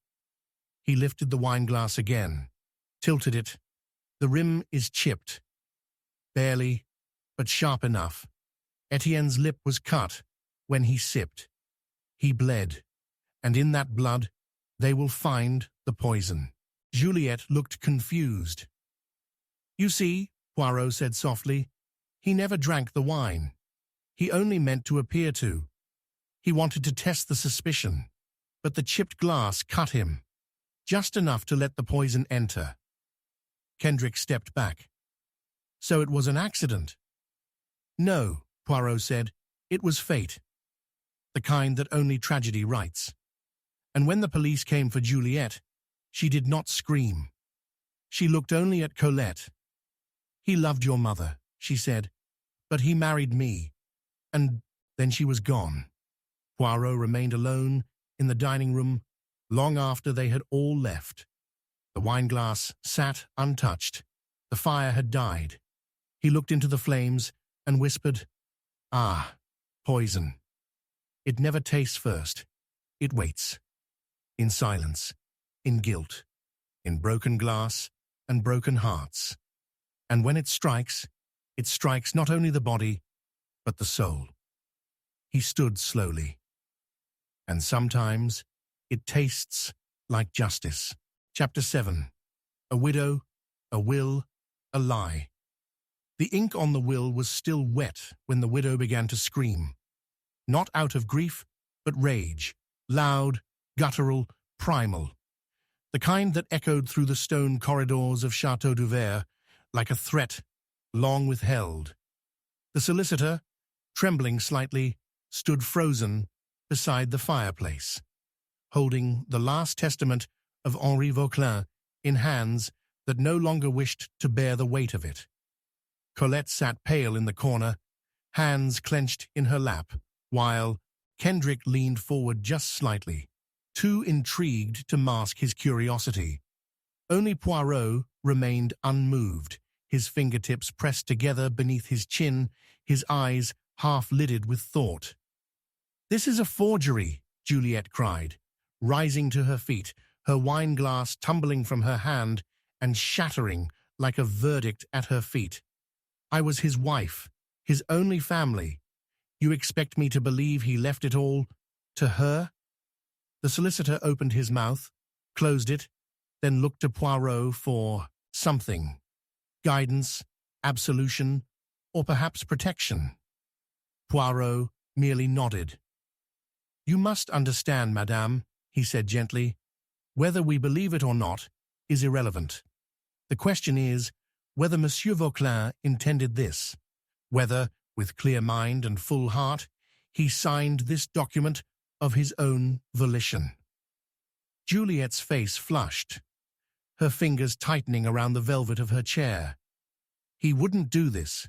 He lifted the wineglass again, tilted it. The rim is chipped. Barely, but sharp enough. Etienne's lip was cut when he sipped. He bled, and in that blood they will find the poison. Juliet looked confused. You see, Poirot said softly, he never drank the wine. He only meant to appear to. He wanted to test the suspicion, but the chipped glass cut him, just enough to let the poison enter. Kendrick stepped back. So it was an accident? No, Poirot said. It was fate. The kind that only tragedy writes. And when the police came for Juliet, she did not scream. She looked only at Colette. He loved your mother, she said, but he married me. And then she was gone. Poirot remained alone in the dining room long after they had all left. The wineglass sat untouched. The fire had died. He looked into the flames and whispered, "Ah, poison. It never tastes first. It waits. In silence, in guilt, in broken glass and broken hearts. And when it strikes not only the body, but the soul." He stood slowly. And sometimes it tastes like justice. Chapter 7. A widow, a will, a lie. The ink on the will was still wet when the widow began to scream. Not out of grief, but rage. Loud, guttural, primal. The kind that echoed through the stone corridors of Château d'Auvert like a threat long withheld. The solicitor, trembling slightly, stood frozen beside the fireplace, holding the last testament of Henri Vauquelin in hands that no longer wished to bear the weight of it. Colette sat pale in the corner, hands clenched in her lap, while Kendrick leaned forward just slightly, too intrigued to mask his curiosity. Only Poirot remained unmoved, his fingertips pressed together beneath his chin, his eyes half-lidded with thought. "This is a forgery," Juliet cried, rising to her feet, her wineglass tumbling from her hand and shattering like a verdict at her feet. "I was his wife, his only family. You expect me to believe he left it all to her?" The solicitor opened his mouth, closed it, then looked to Poirot for something. Guidance, absolution, or perhaps protection. Poirot merely nodded. "You must understand, madame," he said gently, "whether we believe it or not is irrelevant. The question is whether Monsieur Vauquelin intended this, whether, with clear mind and full heart, he signed this document of his own volition." Juliet's face flushed, her fingers tightening around the velvet of her chair. "He wouldn't do this,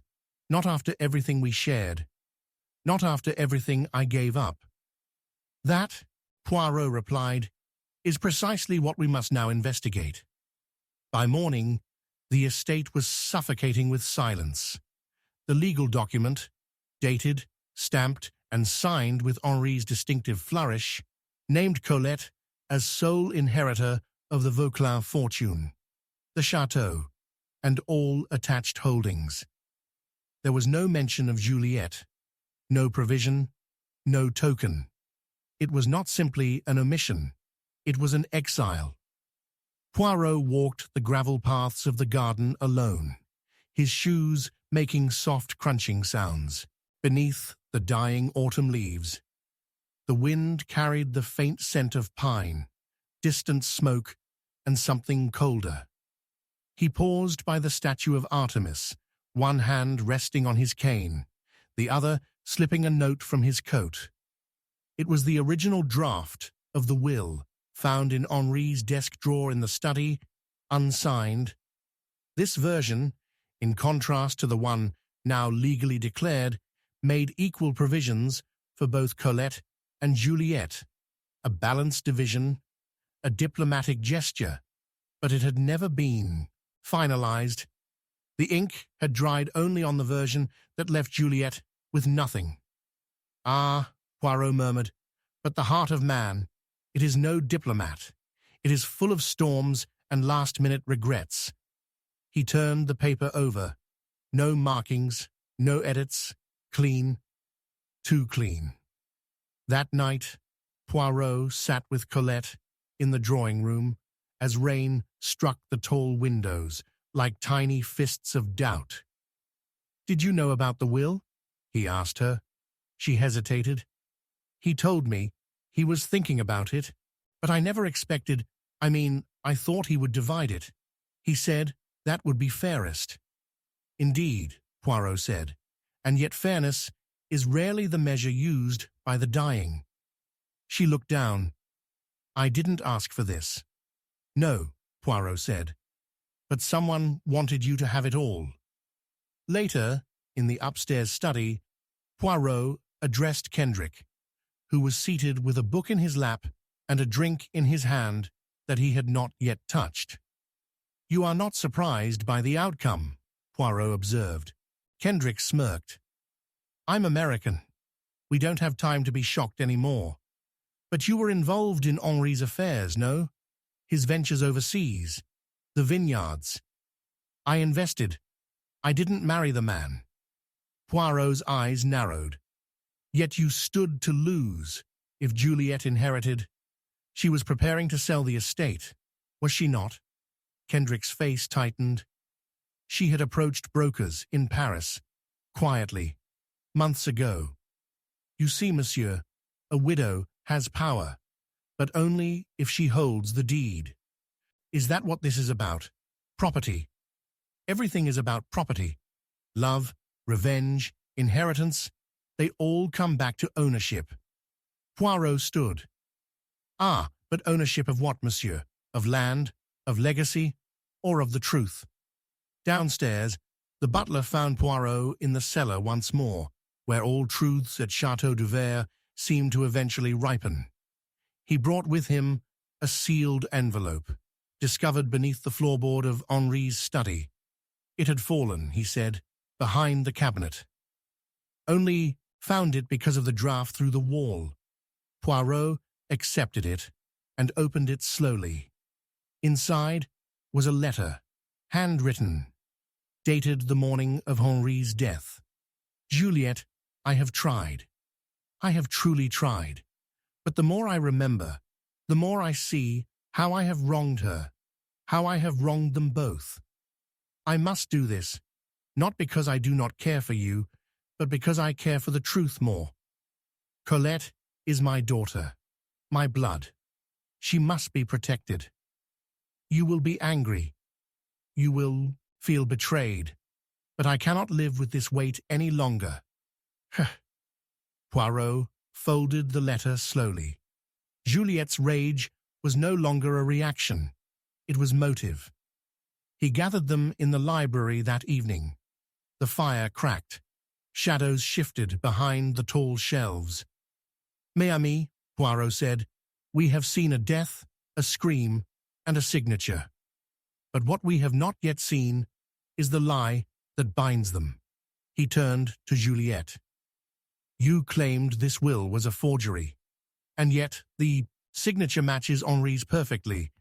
not after everything we shared, not after everything I gave up." "That," Poirot replied, "is precisely what we must now investigate." By morning, the estate was suffocating with silence. The legal document, dated, stamped, and signed with Henri's distinctive flourish, named Colette as sole inheritor of the Vauquelin fortune, the chateau, and all attached holdings. There was no mention of Juliet, no provision, no token. It was not simply an omission, it was an exile. Poirot walked the gravel paths of the garden alone, his shoes making soft crunching sounds, beneath the dying autumn leaves. The wind carried the faint scent of pine, distant smoke, and something colder. He paused by the statue of Artemis, one hand resting on his cane, the other slipping a note from his coat. It was the original draft of the will, found in Henri's desk drawer in the study, unsigned. This version, in contrast to the one now legally declared, made equal provisions for both Colette and Juliet, a balanced division, a diplomatic gesture, but it had never been finalized. The ink had dried only on the version that left Juliet with nothing. Ah, Poirot murmured, but the heart of man, it is no diplomat. It is full of storms and last-minute regrets. He turned the paper over. No markings, no edits, clean, too clean. That night, Poirot sat with Colette in the drawing room as rain struck the tall windows like tiny fists of doubt. "Did you know about the will?" he asked her. She hesitated. "He told me he was thinking about it, but I never expected, I thought he would divide it. He said that would be fairest." "Indeed," Poirot said, "and yet fairness is rarely the measure used by the dying." She looked down. "I didn't ask for this." "No," Poirot said, "but someone wanted you to have it all." Later, in the upstairs study, Poirot addressed Kendrick, who was seated with a book in his lap and a drink in his hand that he had not yet touched. "You are not surprised by the outcome," Poirot observed. Kendrick smirked. "I'm American. We don't have time to be shocked anymore. But you were involved in Henri's affairs, no? His ventures overseas, the vineyards. I invested. I didn't marry the man." Poirot's eyes narrowed. "Yet you stood to lose if Juliet inherited. She was preparing to sell the estate, was she not?" Kendrick's face tightened. "She had approached brokers in Paris, quietly, months ago. You see, monsieur, a widow has power, but only if she holds the deed. Is that what this is about? Property. Everything is about property. Love, revenge, inheritance, they all come back to ownership." Poirot stood. "Ah, but ownership of what, monsieur? Of land, of legacy, or of the truth?" Downstairs, the butler found Poirot in the cellar once more, where all truths at Chateau Duvert seemed to eventually ripen. He brought with him a sealed envelope, discovered beneath the floorboard of Henri's study. It had fallen, he said, behind the cabinet. "Only found it because of the draft through the wall." Poirot accepted it and opened it slowly. Inside was a letter, handwritten, dated the morning of Henri's death. "Juliet, I have tried. I have truly tried. But the more I remember, the more I see how I have wronged her, how I have wronged them both. I must do this, not because I do not care for you, but because I care for the truth more. Colette is my daughter, my blood. She must be protected. You will be angry. You will feel betrayed. But I cannot live with this weight any longer." Poirot folded the letter slowly. Juliet's rage was no longer a reaction. It was motive. He gathered them in the library that evening. The fire cracked. Shadows shifted behind the tall shelves. "Mes amis," Poirot said, "we have seen a death, a scream, and a signature. But what we have not yet seen is the lie that binds them." He turned to Juliet. "You claimed this will was a forgery, and yet the signature matches Henri's perfectly.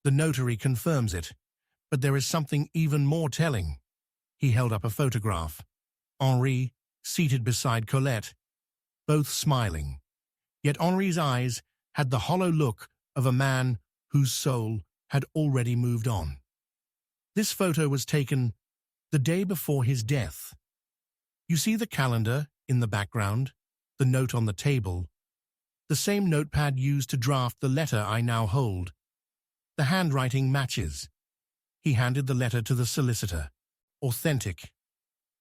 The notary confirms it. But there is something even more telling." He held up a photograph. Henri, seated beside Colette, both smiling. Yet Henri's eyes had the hollow look of a man whose soul had already moved on. This photo was taken the day before his death. You see the calendar in the background, the note on the table, the same notepad used to draft the letter I now hold. The handwriting matches. He handed the letter to the solicitor, authentic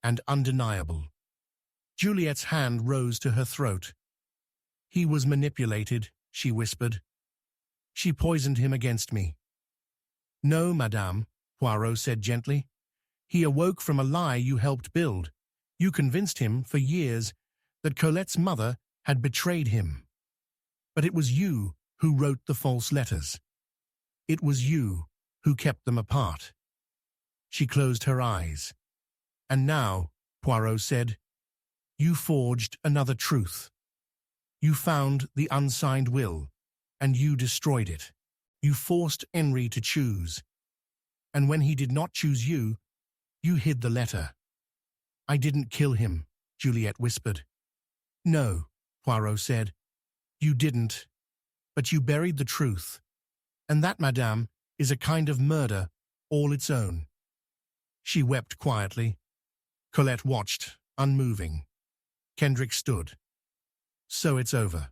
and undeniable. Juliet's hand rose to her throat. "He was manipulated," she whispered. "She poisoned him against me." "No, madame," Poirot said gently. "He awoke from a lie you helped build. You convinced him for years that Colette's mother had betrayed him. But it was you who wrote the false letters. It was you who kept them apart." She closed her eyes. "And now," Poirot said, "you forged another truth. You found the unsigned will, and you destroyed it. You forced Henri to choose, and when he did not choose you, you hid the letter. I didn't kill him, Juliet whispered. No, Poirot said. You didn't, but you buried the truth. And that, madame, is a kind of murder all its own. She wept quietly. Colette watched, unmoving. Kendrick stood. So it's over.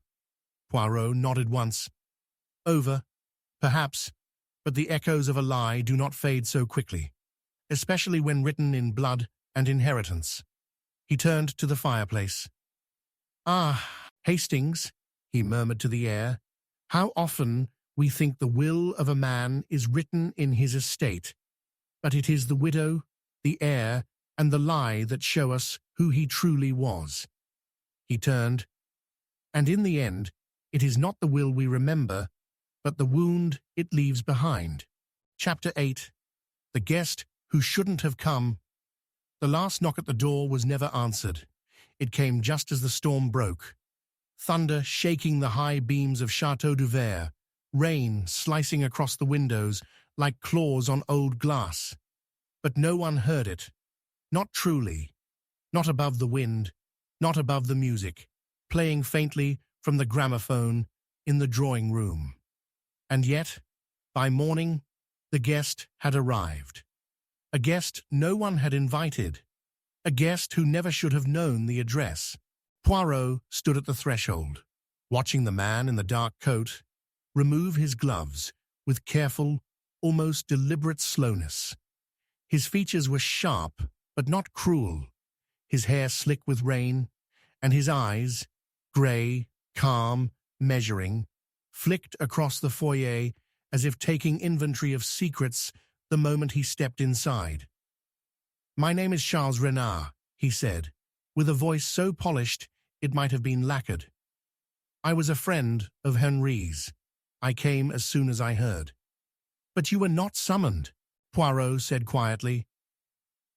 Poirot nodded once. Over, perhaps, but the echoes of a lie do not fade so quickly, especially when written in blood and inheritance. He turned to the fireplace. Ah, Hastings, he murmured to the air, how often we think the will of a man is written in his estate, but it is the widow, the heir, and the lie that show us who he truly was. He turned, and in the end, it is not the will we remember, but the wound it leaves behind. Chapter 8. The Guest Who Shouldn't Have Come. The last knock at the door was never answered. It came just as the storm broke. Thunder shaking the high beams of Chateau du Verre, rain slicing across the windows like claws on old glass. But no one heard it. Not truly. Not above the wind. Not above the music, playing faintly from the gramophone in the drawing room. And yet, by morning, the guest had arrived. A guest no one had invited. A guest who never should have known the address. Poirot stood at the threshold, watching the man in the dark coat remove his gloves with careful, almost deliberate slowness. His features were sharp, but not cruel, his hair slick with rain, and his eyes, grey, calm, measuring, flicked across the foyer as if taking inventory of secrets the moment he stepped inside. My name is Charles Renard, he said, with a voice so polished it might have been lacquered. I was a friend of Henri's. I came as soon as I heard. But you were not summoned, Poirot said quietly.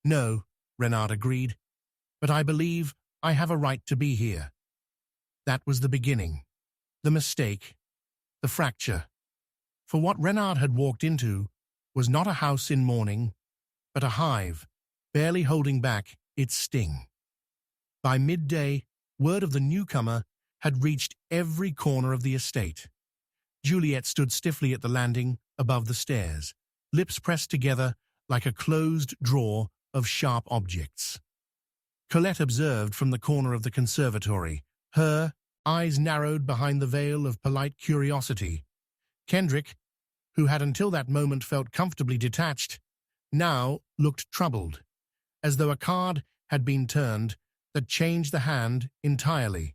No, Renard agreed, but I believe I have a right to be here. That was the beginning, the mistake, the fracture. For what Renard had walked into was not a house in mourning, but a hive, barely holding back its sting. By midday, word of the newcomer had reached every corner of the estate. Juliet stood stiffly at the landing above the stairs, lips pressed together like a closed drawer of sharp objects. Colette observed from the corner of the conservatory, her eyes narrowed behind the veil of polite curiosity. Kendrick, who had until that moment felt comfortably detached, now looked troubled, as though a card had been turned that changed the hand entirely.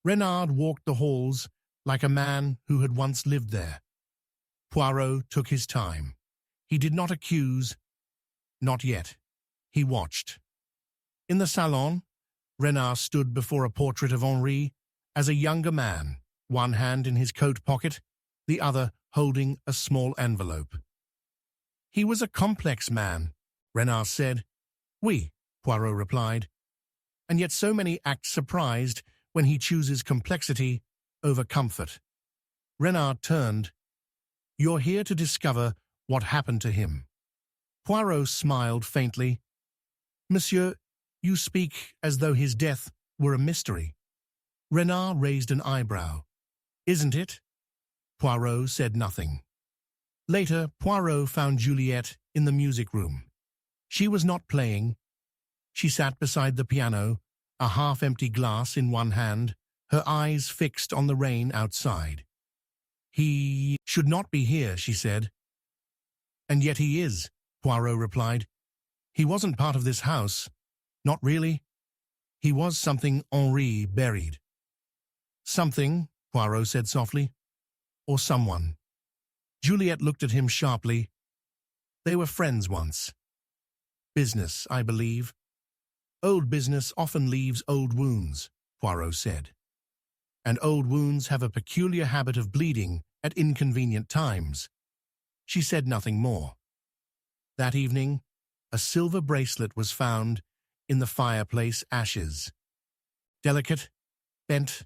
Renard walked the halls like a man who had once lived there. Poirot took his time. He did not accuse, not yet. He watched. In the salon, Renard stood before a portrait of Henri as a younger man, one hand in his coat pocket, the other holding a small envelope. He was a complex man, Renard said. Oui, Poirot replied. And yet so many act surprised when he chooses complexity over comfort. Renard turned. You're here to discover what happened to him. Poirot smiled faintly. Monsieur, you speak as though his death were a mystery. Renard raised an eyebrow. Isn't it? Poirot said nothing. Later, Poirot found Juliet in the music room. She was not playing. She sat beside the piano, a half-empty glass in one hand, her eyes fixed on the rain outside. He should not be here, she said. And yet he is, Poirot replied. He wasn't part of this house. Not really. He was something Henri buried. Something, Poirot said softly. Or someone. Juliet looked at him sharply. They were friends once. Business, I believe. Old business often leaves old wounds, Poirot said. And old wounds have a peculiar habit of bleeding at inconvenient times. She said nothing more. That evening, a silver bracelet was found in the fireplace ashes. Delicate, bent,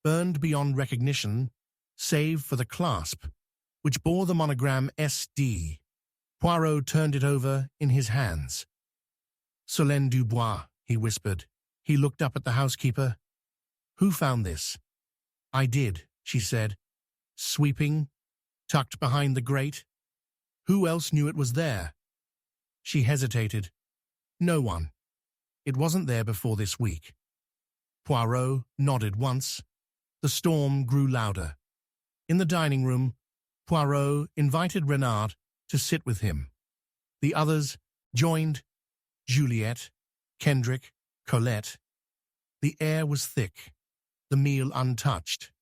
burned beyond recognition, save for the clasp, which bore the monogram SD. Poirot turned it over in his hands. "Solène Dubois," he whispered. He looked up at the housekeeper. "Who found this?" "I did," she said. "Sweeping, tucked behind the grate. Who else knew it was there?" She hesitated. "No one. It wasn't there before this week." Poirot nodded once. The storm grew louder. In the dining room, Poirot invited Renard to sit with him. The others joined: Juliet, Kendrick, Colette. The air was thick, the meal untouched.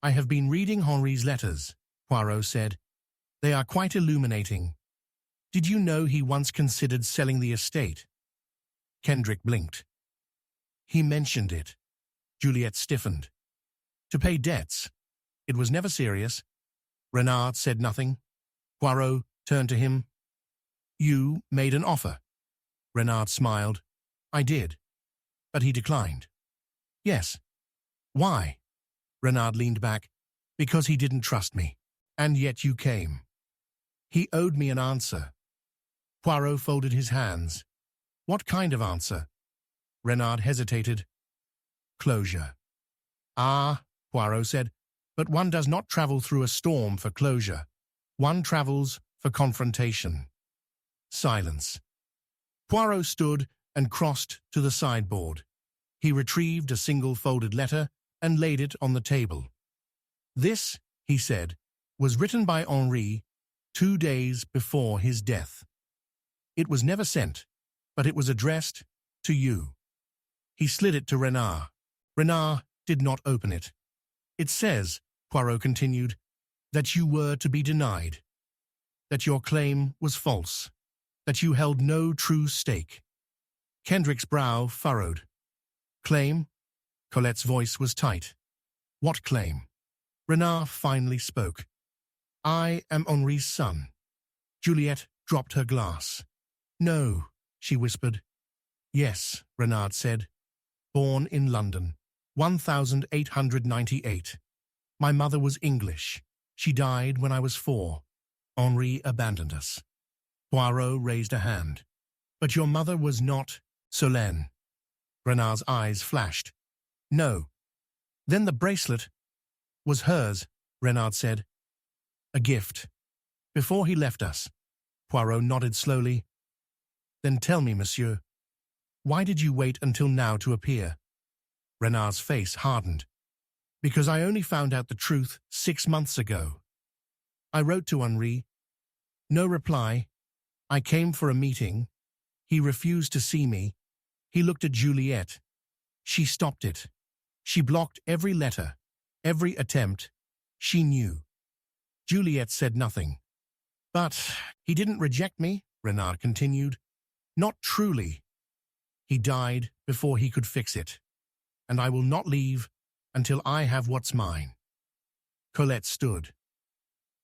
"I have been reading Henri's letters," Poirot said. "They are quite illuminating. Did you know he once considered selling the estate?" Kendrick blinked. "He mentioned it." Juliet stiffened. "To pay debts. It was never serious." Renard said nothing. Poirot turned to him. "You made an offer." Renard smiled. "I did." But he declined. "Yes." "Why?" Renard leaned back. "Because he didn't trust me. And yet you came." "He owed me an answer." Poirot folded his hands. "What kind of answer?" Renard hesitated. "Closure." "Ah," Poirot said, "but one does not travel through a storm for closure. One travels for confrontation." Silence. Poirot stood and crossed to the sideboard. He retrieved a single folded letter and laid it on the table. "This," he said, "was written by Henri 2 days before his death. It was never sent, but it was addressed to you." He slid it to Renard. Renard did not open it. "It says," Poirot continued, "that you were to be denied, that your claim was false, that you held no true stake." Kendrick's brow furrowed. "Claim?" Colette's voice was tight. "What claim?" Renard finally spoke. "I am Henri's son." Juliet dropped her glass. "No," she whispered. "Yes," Renard said. "Born in London, 1898. My mother was English. She died when I was 4. Henri abandoned us." Poirot raised a hand. "But your mother was not Solène." Renard's eyes flashed. "No." "Then the bracelet was hers," Renard said. "A gift. Before he left us." Poirot nodded slowly. "Then tell me, monsieur, why did you wait until now to appear?" Renard's face hardened. "Because I only found out the truth 6 months ago. I wrote to Henri. No reply. I came for a meeting. He refused to see me. He looked at Juliet. She stopped it. She blocked every letter, every attempt. She knew." Juliet said nothing. "But he didn't reject me," Renard continued. "Not truly. He died before he could fix it. And I will not leave until I have what's mine." Colette stood.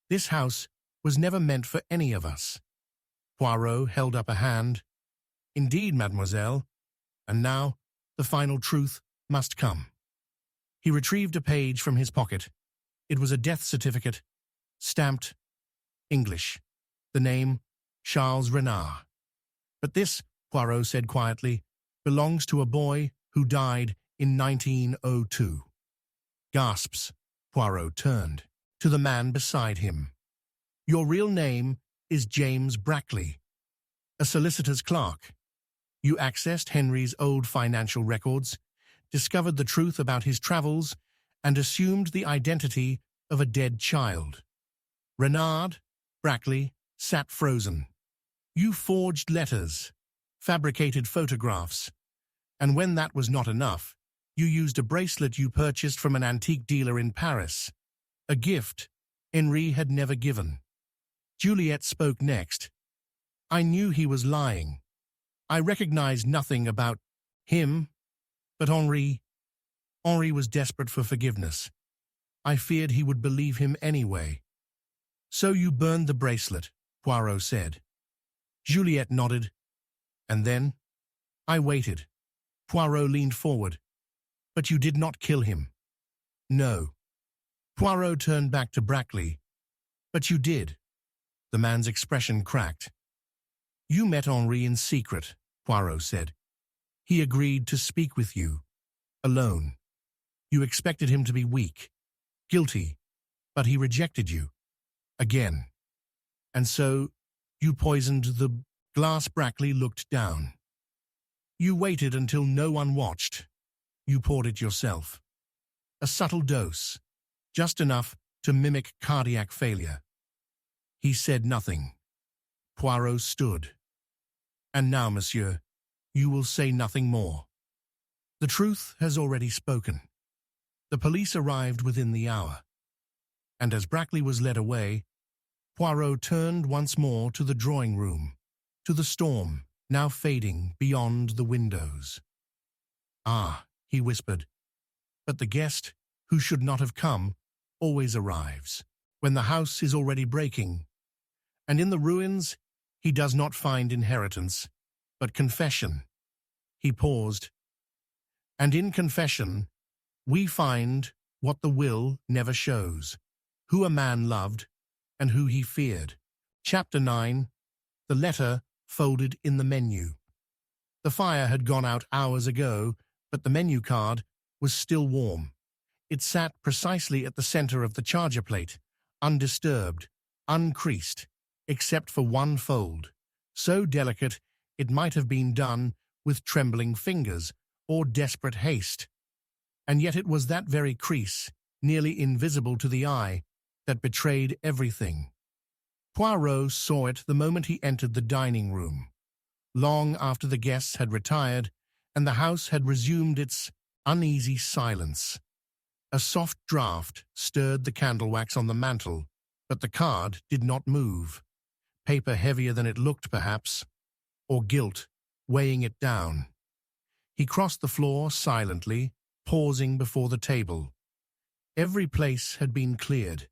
"This house was never meant for any of us." Poirot held up a hand. "Indeed, mademoiselle. And now the final truth must come." He retrieved a page from his pocket. It was a death certificate, stamped English. The name, Charles Renard. "But this," Poirot said quietly, "belongs to a boy who died in 1902. Gasps. Poirot turned to the man beside him. "Your real name is James Brackley, a solicitor's clerk. You accessed Henri's old financial records, discovered the truth about his travels, and assumed the identity of a dead child." Renard Brackley sat frozen. "You forged letters, fabricated photographs, and when that was not enough, you used a bracelet you purchased from an antique dealer in Paris, a gift Henri had never given." Juliet spoke next. "I knew he was lying. I recognized nothing about him, but Henri was desperate for forgiveness. I feared he would believe him anyway." "So you burned the bracelet," Poirot said. Juliet nodded. "And then?" "I waited." Poirot leaned forward. "But you did not kill him." No. Poirot turned back to Brackley. But you did. The man's expression cracked. You met Henri in secret, Poirot said. He agreed to speak with you. Alone. You expected him to be weak, guilty, but he rejected you. Again. And so, you poisoned the glass. Brackley looked down. You waited until no one watched. You poured it yourself. A subtle dose, just enough to mimic cardiac failure. He said nothing. Poirot stood. And now, monsieur, you will say nothing more. The truth has already spoken. The police arrived within the hour. And as Brackley was led away, Poirot turned once more to the drawing room, to the storm, now fading beyond the windows. Ah, he whispered, but the guest, who should not have come, always arrives, when the house is already breaking. And in the ruins, he does not find inheritance, but confession. He paused. And in confession, we find what the will never shows, who a man loved and who he feared. Chapter 9, The Letter Folded in the Menu. The fire had gone out hours ago, but the menu card was still warm. It sat precisely at the center of the charger plate, undisturbed, uncreased, except for one fold, so delicate it might have been done with trembling fingers or desperate haste. And yet it was that very crease, nearly invisible to the eye, that betrayed everything. Poirot saw it the moment he entered the dining room, long after the guests had retired and the house had resumed its uneasy silence. A soft draught stirred the candle wax on the mantel, but the card did not move. Paper heavier than it looked, perhaps, or guilt weighing it down. He crossed the floor silently, pausing before the table. Every place had been cleared,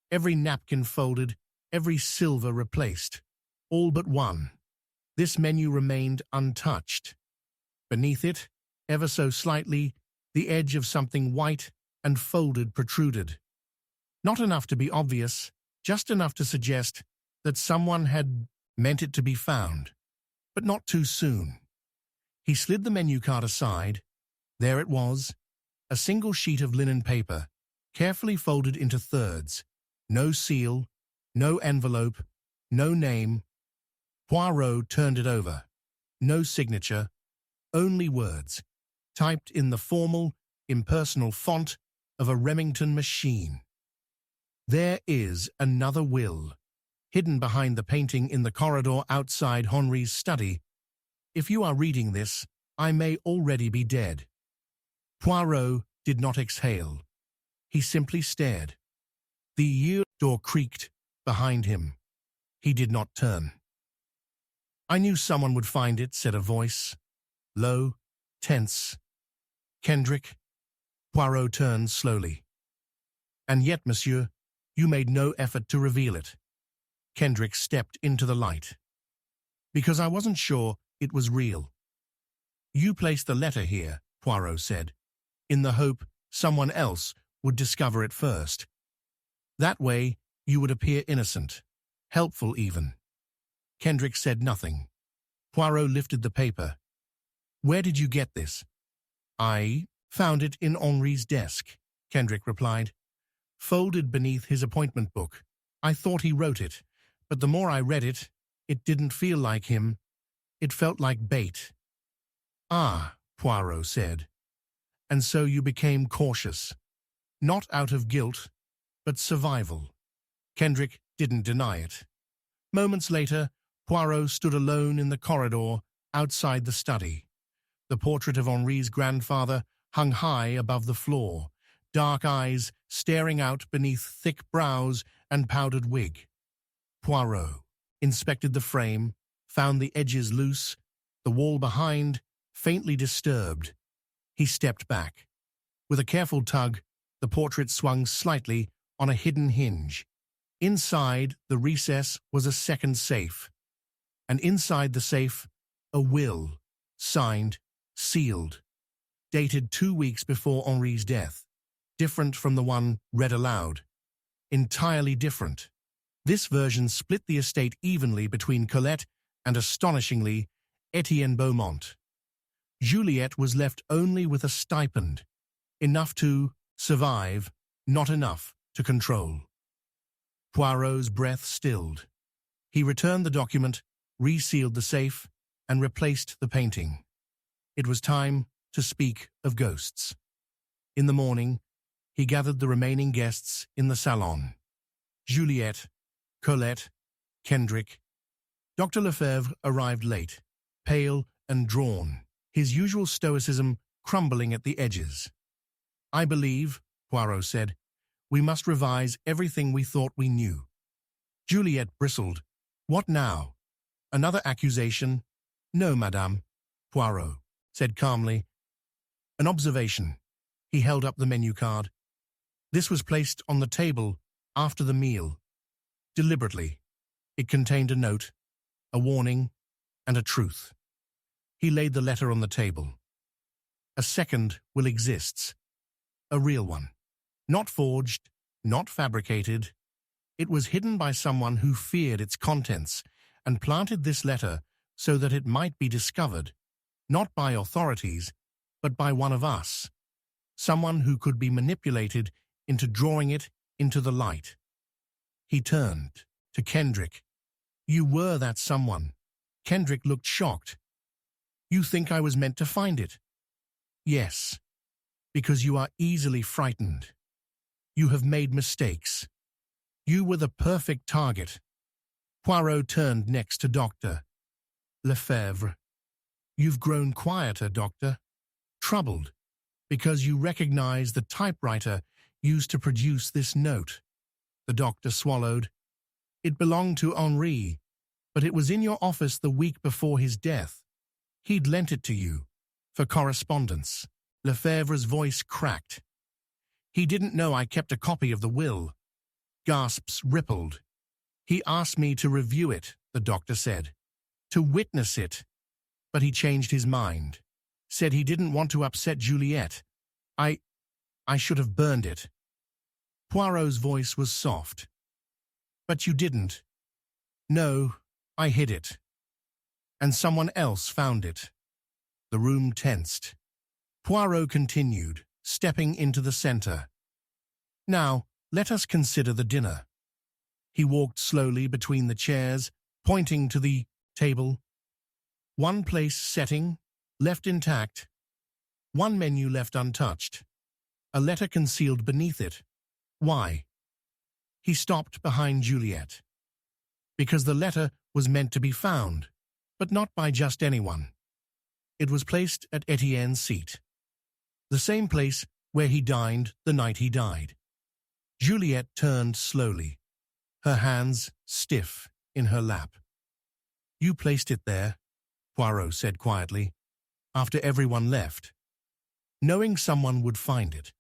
every napkin folded, every silver replaced. All but one. This menu remained untouched. Beneath it, ever so slightly, the edge of something white and folded protruded. Not enough to be obvious, just enough to suggest that someone had meant it to be found, but not too soon. He slid the menu card aside. There it was, a single sheet of linen paper, carefully folded into thirds. No seal, no envelope, no name. Poirot turned it over. No signature, only words, typed in the formal, impersonal font of a Remington machine. There is another will, hidden behind the painting in the corridor outside Henri's study. If you are reading this, I may already be dead. Poirot did not exhale. He simply stared. The door creaked behind him. He did not turn. I knew someone would find it, said a voice. Low, tense. Kendrick? Poirot turned slowly. And yet, monsieur, you made no effort to reveal it. Kendrick stepped into the light. Because I wasn't sure it was real. You placed the letter here, Poirot said, in the hope someone else would discover it first. That way, you would appear innocent, helpful even. Kendrick said nothing. Poirot lifted the paper. Where did you get this? I found it in Henri's desk, Kendrick replied. Folded beneath his appointment book. I thought he wrote it, but the more I read it, it didn't feel like him. It felt like bait. Ah, Poirot said. And so you became cautious. Not out of guilt, but survival. Kendrick didn't deny it. Moments later, Poirot stood alone in the corridor outside the study. The portrait of Henri's grandfather hung high above the floor, dark eyes staring out beneath thick brows and powdered wig. Poirot inspected the frame, found the edges loose, the wall behind faintly disturbed. He stepped back. With a careful tug, the portrait swung slightly on a hidden hinge. Inside the recess was a second safe, and inside the safe, a will, signed, sealed, dated 2 weeks before Henri's death. different from the one read aloud. Entirely different. This version split the estate evenly between Colette and, astonishingly, Etienne Beaumont. Juliette was left only with a stipend, enough to survive, not enough to control. Poirot's breath stilled. He returned the document, resealed the safe, and replaced the painting. It was time to speak of ghosts. In the morning, he gathered the remaining guests in the salon. Juliette, Colette, Kendrick. Dr. Lefebvre arrived late, pale and drawn, his usual stoicism crumbling at the edges. "I believe," Poirot said, "we must revise everything we thought we knew." Juliette bristled. "What now? Another accusation?" "No, madame," Poirot said calmly. "An observation." He held up the menu card. "This was placed on the table after the meal. Deliberately. It contained a note, a warning, and a truth." He laid the letter on the table. "A second will exist. A real one. Not forged, not fabricated. It was hidden by someone who feared its contents and planted this letter so that it might be discovered, not by authorities, but by one of us. Someone who could be manipulated into drawing it into the light." He turned to Kendrick. "You were that someone." Kendrick looked shocked. "You think I was meant to find it?" "Yes, because you are easily frightened. You have made mistakes. You were the perfect target." Poirot turned next to Dr. Lefebvre. "You've grown quieter, Doctor. Troubled, because you recognize the typewriter used to produce this note." The doctor swallowed. "It belonged to Henri, but it was in your office the week before his death. He'd lent it to you, for correspondence." Lefebvre's voice cracked. "He didn't know I kept a copy of the will." Gasps rippled. "He asked me to review it," the doctor said, "to witness it. But he changed his mind. Said he didn't want to upset Juliette. I should have burned it." Poirot's voice was soft. "But you didn't." "No, I hid it. And someone else found it." The room tensed. Poirot continued, stepping into the center. "Now, let us consider the dinner." He walked slowly between the chairs, pointing to the table. One place setting, left intact. One menu left untouched. A letter concealed beneath it. Why? He stopped behind Juliette. Because the letter was meant to be found, but not by just anyone. It was placed at Etienne's seat. The same place where he dined the night he died. Juliette turned slowly, her hands stiff in her lap. "You placed it there," Poirot said quietly, "after everyone left. Knowing someone would find it.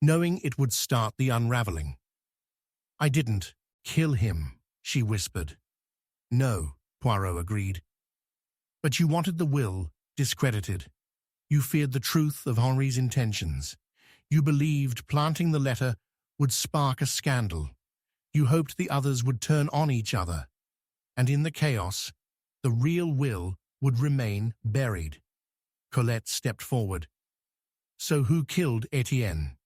Knowing it would start the unraveling." "I didn't kill him," she whispered. "No," Poirot agreed. "But you wanted the will discredited. You feared the truth of Henri's intentions. You believed planting the letter would spark a scandal. You hoped the others would turn on each other. And in the chaos, the real will would remain buried." Colette stepped forward. "So who killed Etienne?"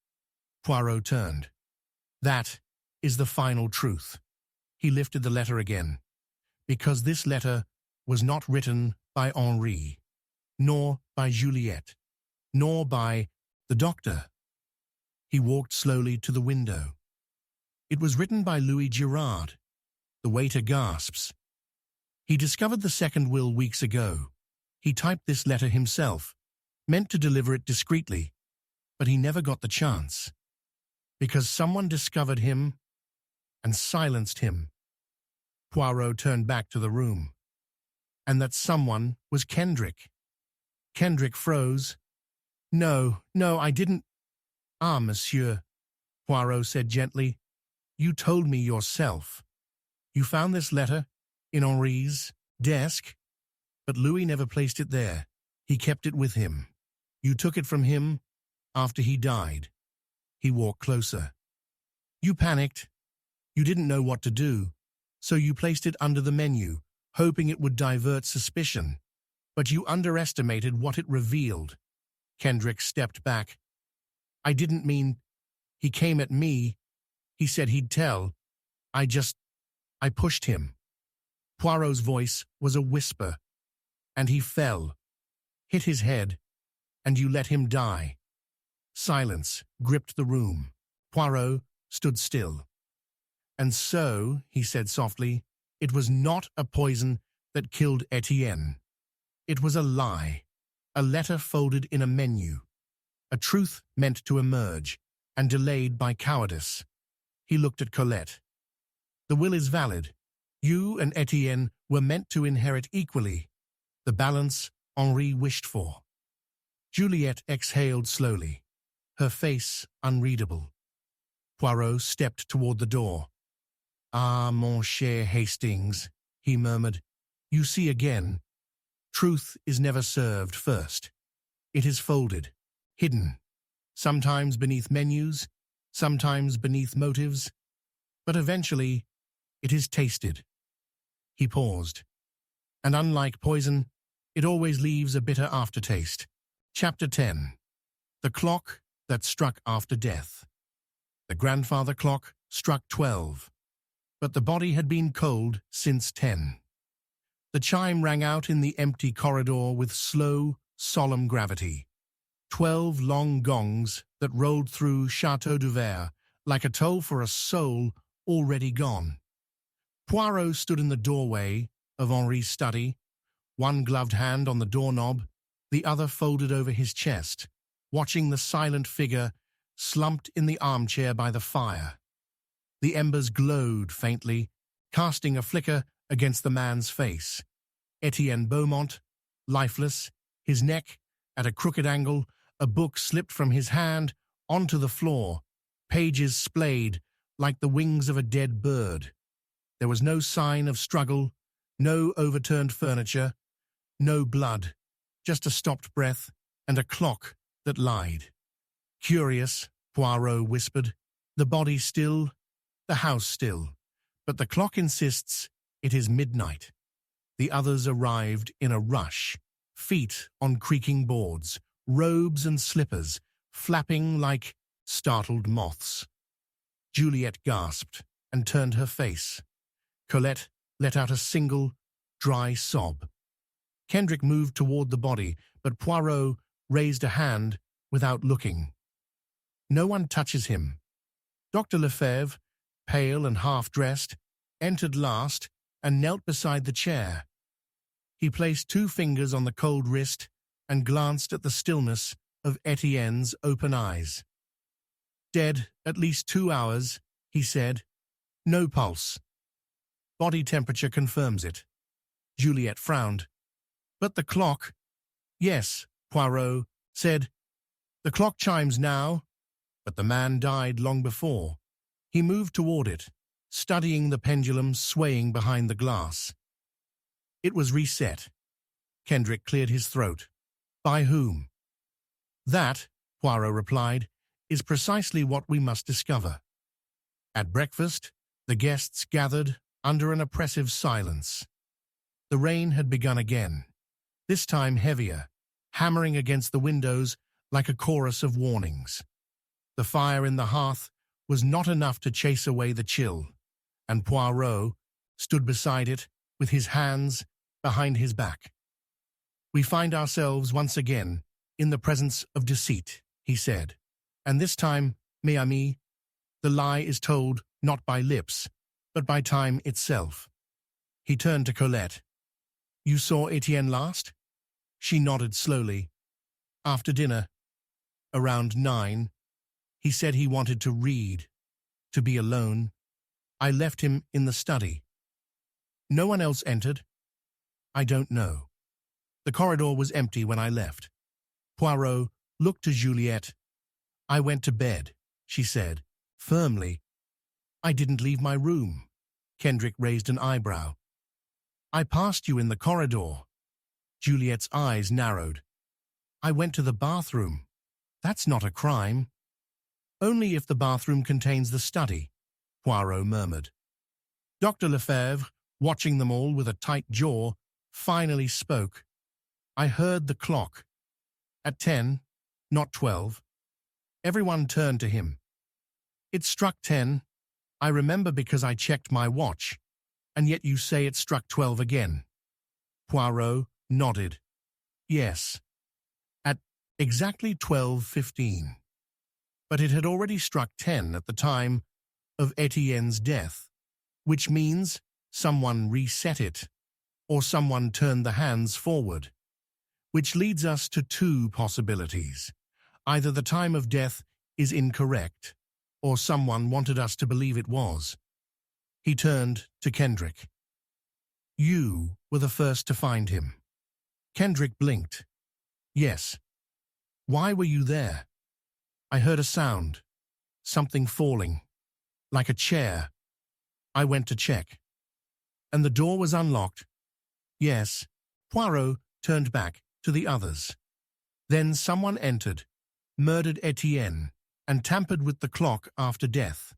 Poirot turned. "That is the final truth." He lifted the letter again. "Because this letter was not written by Henri, nor by Juliette, nor by the doctor." He walked slowly to the window. "It was written by Louis Girard." The waiter gasps. "He discovered the second will weeks ago. He typed this letter himself, meant to deliver it discreetly, but he never got the chance. Because someone discovered him and silenced him." Poirot turned back to the room. "And that someone was Kendrick." Kendrick froze. No, I didn't." "Ah, monsieur," Poirot said gently, "you told me yourself. You found this letter in Henri's desk, but Louis never placed it there. He kept it with him. You took it from him after he died." He walked closer. You panicked. You didn't know what to do, so you placed it under the menu, hoping it would divert suspicion. But you underestimated what it revealed. Kendrick stepped back. I didn't mean... He came at me. He said he'd tell. I pushed him. Poirot's voice was a whisper. And he fell, hit his head, and you let him die. Silence gripped the room. Poirot stood still. And so, he said softly, it was not a poison that killed Etienne. It was a lie, a letter folded in a menu, a truth meant to emerge and delayed by cowardice. He looked at Colette. The will is valid. You and Etienne were meant to inherit equally, the balance Henri wished for. Juliette exhaled slowly, her face unreadable. Poirot stepped toward the door. Ah, mon cher Hastings, he murmured, you see again. Truth is never served first. It is folded, hidden, sometimes beneath menus, sometimes beneath motives, but eventually it is tasted. He paused. And unlike poison, it always leaves a bitter aftertaste. Chapter 10. The Clock That Struck After Death. The grandfather clock struck 12, but the body had been cold since 10. The chime rang out in the empty corridor with slow, solemn gravity. 12 long gongs that rolled through Chateau du Verre like a toll for a soul already gone. Poirot stood in the doorway of Henri's study, one gloved hand on the doorknob, the other folded over his chest, watching the silent figure slumped in the armchair by the fire. The embers glowed faintly, casting a flicker against the man's face. Etienne Beaumont, lifeless, his neck at a crooked angle, a book slipped from his hand onto the floor, pages splayed like the wings of a dead bird. There was no sign of struggle, no overturned furniture, no blood, just a stopped breath and a clock that lied. Curious, Poirot whispered. The body still, the house still, but the clock insists it is midnight. The others arrived in a rush, feet on creaking boards, robes and slippers, flapping like startled moths. Juliette gasped and turned her face. Colette let out a single, dry sob. Kendrick moved toward the body, but Poirot raised a hand without looking. No one touches him. Dr. Lefebvre, pale and half-dressed, entered last and knelt beside the chair. He placed 2 fingers on the cold wrist and glanced at the stillness of Etienne's open eyes. Dead at least 2 hours, he said. No pulse. Body temperature confirms it. Juliette frowned. But the clock... Yes, Poirot said. The clock chimes now, but the man died long before. He moved toward it, studying the pendulum swaying behind the glass. It was reset. Kendrick cleared his throat. By whom? That, Poirot replied, is precisely what we must discover. At breakfast, the guests gathered under an oppressive silence. The rain had begun again, this time heavier, hammering against the windows like a chorus of warnings. The fire in the hearth was not enough to chase away the chill, and Poirot stood beside it with his hands behind his back. We find ourselves once again in the presence of deceit, he said, and this time, mes amis, the lie is told not by lips, but by time itself. He turned to Colette. You saw Etienne last? She nodded slowly. After dinner, around 9, he said he wanted to read, to be alone. I left him in the study. No one else entered? I don't know. The corridor was empty when I left. Poirot looked to Juliette. I went to bed, she said, firmly. I didn't leave my room. Kendrick raised an eyebrow. I passed you in the corridor. Juliette's eyes narrowed. I went to the bathroom. That's not a crime. Only if the bathroom contains the study, Poirot murmured. Dr. Lefebvre, watching them all with a tight jaw, finally spoke. I heard the clock. At 10, not 12. Everyone turned to him. It struck 10. I remember because I checked my watch, and yet you say it struck 12 again. Poirot nodded. Yes, at exactly 12:15. But it had already struck 10 at the time of Etienne's death, which means someone reset it, or someone turned the hands forward, which leads us to two possibilities. Either the time of death is incorrect, or someone wanted us to believe it was. He turned to Kendrick. You were the first to find him. Kendrick blinked. Yes. Why were you there? I heard a sound. Something falling. Like a chair. I went to check. And the door was unlocked. Yes. Poirot turned back to the others. Then someone entered, murdered Etienne, and tampered with the clock after death,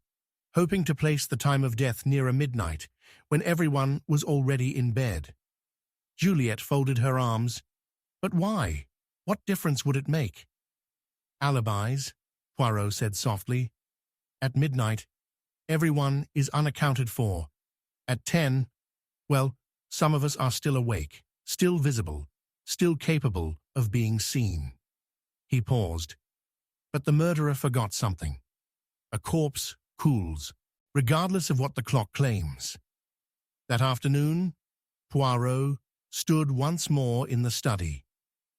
hoping to place the time of death nearer midnight, when everyone was already in bed. Juliet folded her arms. But why? What difference would it make? Alibis, Poirot said softly. At midnight, everyone is unaccounted for. At 10, well, some of us are still awake, still visible, still capable of being seen. He paused. But the murderer forgot something. A corpse cools, regardless of what the clock claims. That afternoon, Poirot stood once more in the study.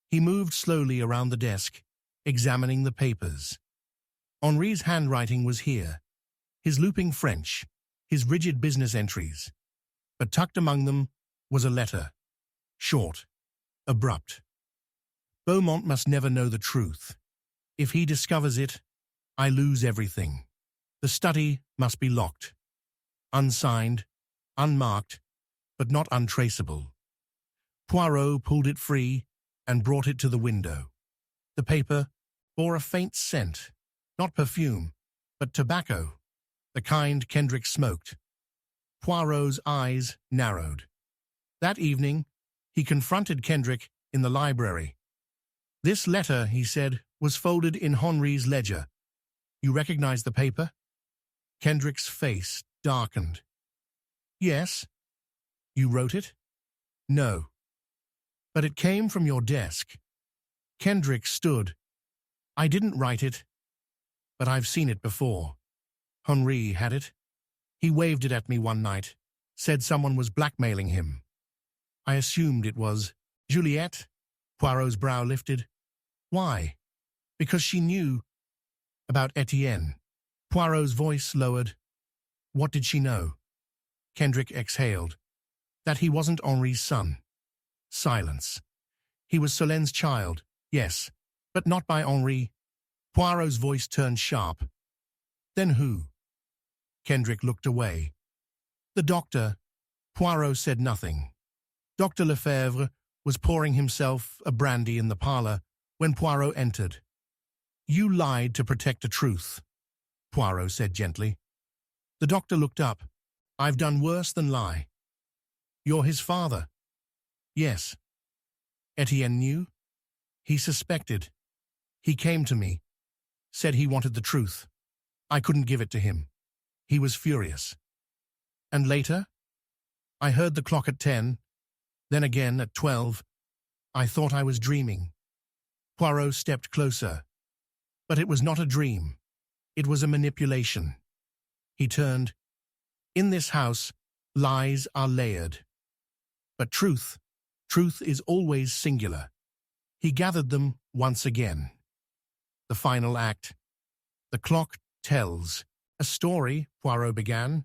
He moved slowly around the desk, examining the papers. Henri's handwriting was here, his looping French, his rigid business entries. But tucked among them was a letter, short, abrupt. Beaumont must never know the truth. If he discovers it, I lose everything. The study must be locked. Unsigned, unmarked, but not untraceable. Poirot pulled it free and brought it to the window. The paper bore a faint scent, not perfume, but tobacco, the kind Kendrick smoked. Poirot's eyes narrowed. That evening, he confronted Kendrick in the library. This letter, he said, was folded in Henri's ledger. You recognize the paper? Kendrick's face darkened. Yes. You wrote it? No. But it came from your desk. Kendrick stood. I didn't write it, but I've seen it before. Henri had it. He waved it at me one night, said someone was blackmailing him. I assumed it was Juliet. Poirot's brow lifted. Why? Because she knew about Etienne. Poirot's voice lowered. What did she know? Kendrick exhaled. That he wasn't Henri's son. Silence. He was Solenne's child, yes, but not by Henri. Poirot's voice turned sharp. Then who? Kendrick looked away. The doctor. Poirot said nothing. Dr. Lefebvre was pouring himself a brandy in the parlor when Poirot entered. You lied to protect the truth, Poirot said gently. The doctor looked up. I've done worse than lie. You're his father. Yes. Etienne knew? He suspected. He came to me, said he wanted the truth. I couldn't give it to him. He was furious. And later? I heard the clock at 10, then again at 12. I thought I was dreaming. Poirot stepped closer. But it was not a dream. It was a manipulation. He turned. In this house, lies are layered. But truth is always singular. He gathered them once again. The final act. The clock tells. A story, Poirot began,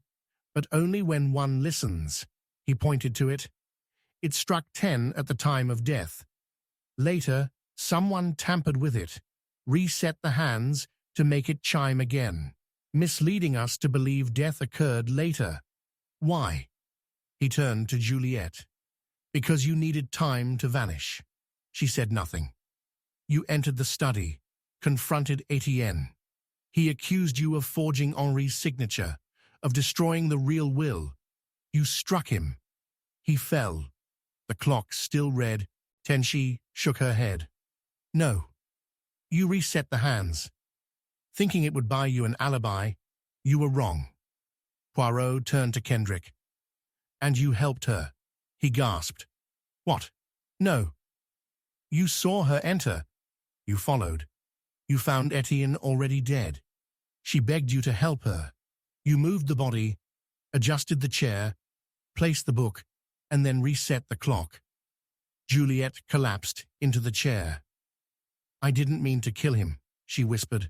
but only when one listens. He pointed to it. It struck 10 at the time of death. Later, someone tampered with it, reset the hands to make it chime again, misleading us to believe death occurred later. Why? He turned to Juliet. Because you needed time to vanish. She said nothing. You entered the study, confronted Etienne. He accused you of forging Henri's signature, of destroying the real will. You struck him. He fell. The clock still read. Tenchi shook her head. No. You reset the hands. Thinking it would buy you an alibi, you were wrong. Poirot turned to Kendrick. And you helped her. He gasped. What? No. You saw her enter. You followed. You found Etienne already dead. She begged you to help her. You moved the body, adjusted the chair, placed the book, and then reset the clock. Juliet collapsed into the chair. I didn't mean to kill him, she whispered.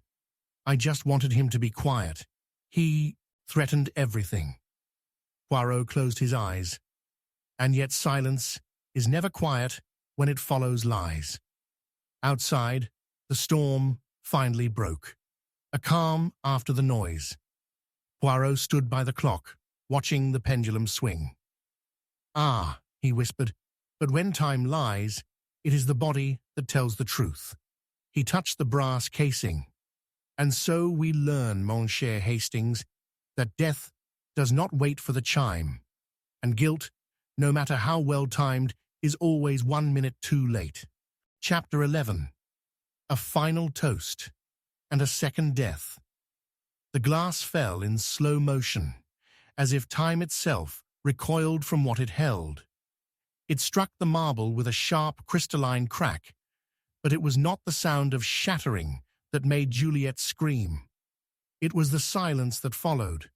I just wanted him to be quiet. He threatened everything. Poirot closed his eyes. And yet silence is never quiet when it follows lies. Outside, the storm finally broke. A calm after the noise. Poirot stood by the clock, watching the pendulum swing. Ah, he whispered, but when time lies, it is the body that tells the truth. He touched the brass casing. And so we learn, mon cher Hastings, that death does not wait for the chime, and guilt, no matter how well timed, is always 1 minute too late. Chapter 11. A final toast, and a second death. The glass fell in slow motion, as if time itself recoiled from what it held. It struck the marble with a sharp, crystalline crack, but it was not the sound of shattering that made Juliet scream. It was the silence that followed,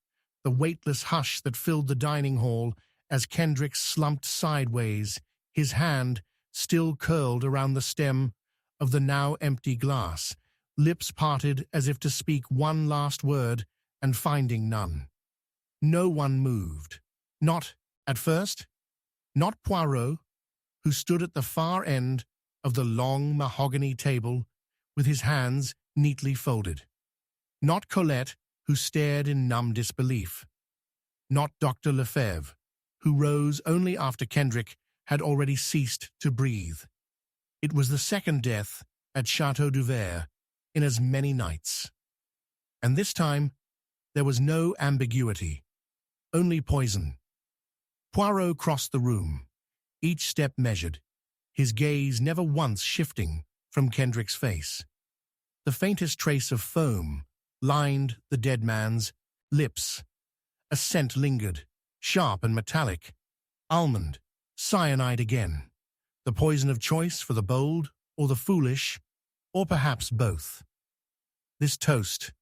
the weightless hush that filled the dining hall as Kendrick slumped sideways, his hand still curled around the stem of the now empty glass, lips parted as if to speak one last word and finding none. No one moved. Not, at first, not Poirot, who stood at the far end of the long mahogany table with his hands neatly folded. Not Colette, who stared in numb disbelief. Not Dr. Lefebvre, who rose only after Kendrick had already ceased to breathe. It was the second death at Chateau Duvert in as many nights. And this time, there was no ambiguity, only poison. Poirot crossed the room, each step measured, his gaze never once shifting from Kendrick's face. The faintest trace of foam lined the dead man's lips. A scent lingered, sharp and metallic. Almond, cyanide again. The poison of choice for the bold or the foolish, or perhaps both. This toast,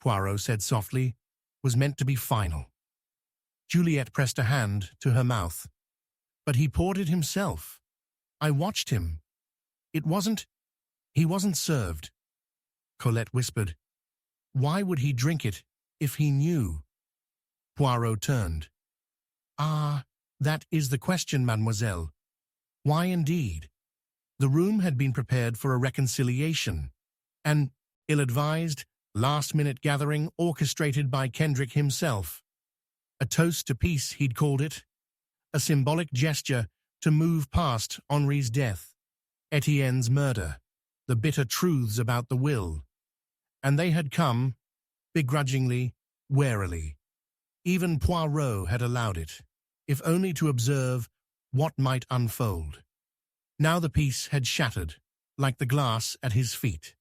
Poirot said softly, was meant to be final. Juliet pressed a hand to her mouth. But he poured it himself. I watched him. He wasn't served. Colette whispered. Why would he drink it if he knew? Poirot turned. Ah, that is the question, mademoiselle. Why indeed? The room had been prepared for a reconciliation, an ill-advised, last-minute gathering orchestrated by Kendrick himself. A toast to peace, he'd called it, a symbolic gesture to move past Henri's death, Etienne's murder, the bitter truths about the will. And they had come, begrudgingly, warily. Even Poirot had allowed it, if only to observe what might unfold. Now the piece had shattered, like the glass at his feet.